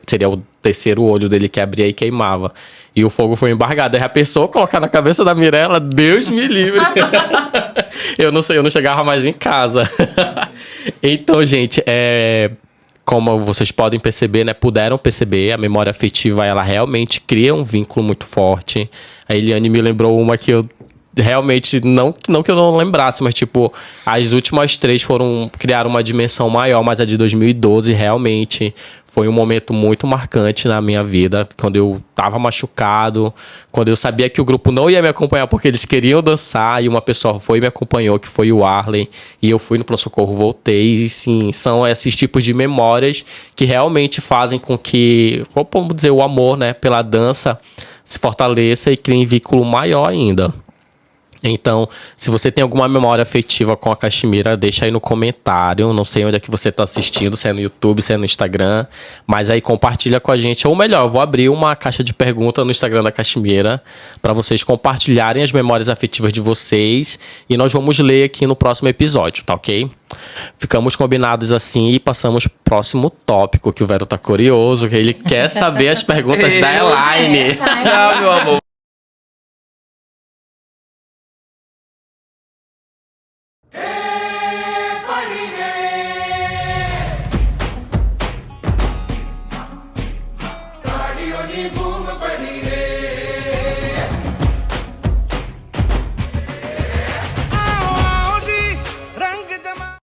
seria o terceiro olho dele que abria e queimava. E o fogo foi embargado. Aí a pessoa colocar na cabeça da Mirella, Deus me livre. Eu não sei, eu não chegava mais em casa. Então, gente, como vocês podem perceber, né? Puderam perceber, a memória afetiva, ela realmente cria um vínculo muito forte. A Eliane me lembrou uma que eu realmente, não que eu não lembrasse, mas tipo, as últimas três criaram uma dimensão maior, mas a de 2012 realmente foi um momento muito marcante na minha vida, quando eu tava machucado, quando eu sabia que o grupo não ia me acompanhar porque eles queriam dançar, e uma pessoa foi e me acompanhou, que foi o Arlen, e eu fui no pronto-socorro, voltei, e sim, são esses tipos de memórias que realmente fazem com que, vamos dizer, o amor, né, pela dança se fortaleça e crie um vínculo maior ainda. Então, se você tem alguma memória afetiva com a Caxemira, deixa aí no comentário. Não sei onde é que você tá assistindo, se é no YouTube, se é no Instagram. Mas aí compartilha com a gente. Ou melhor, eu vou abrir uma caixa de perguntas no Instagram da Caxemira para vocês compartilharem as memórias afetivas de vocês. E nós vamos ler aqui no próximo episódio, tá ok? Ficamos combinados assim e passamos pro próximo tópico, que o Vero tá curioso, que ele quer saber as perguntas da Elaine. Ah, meu amor.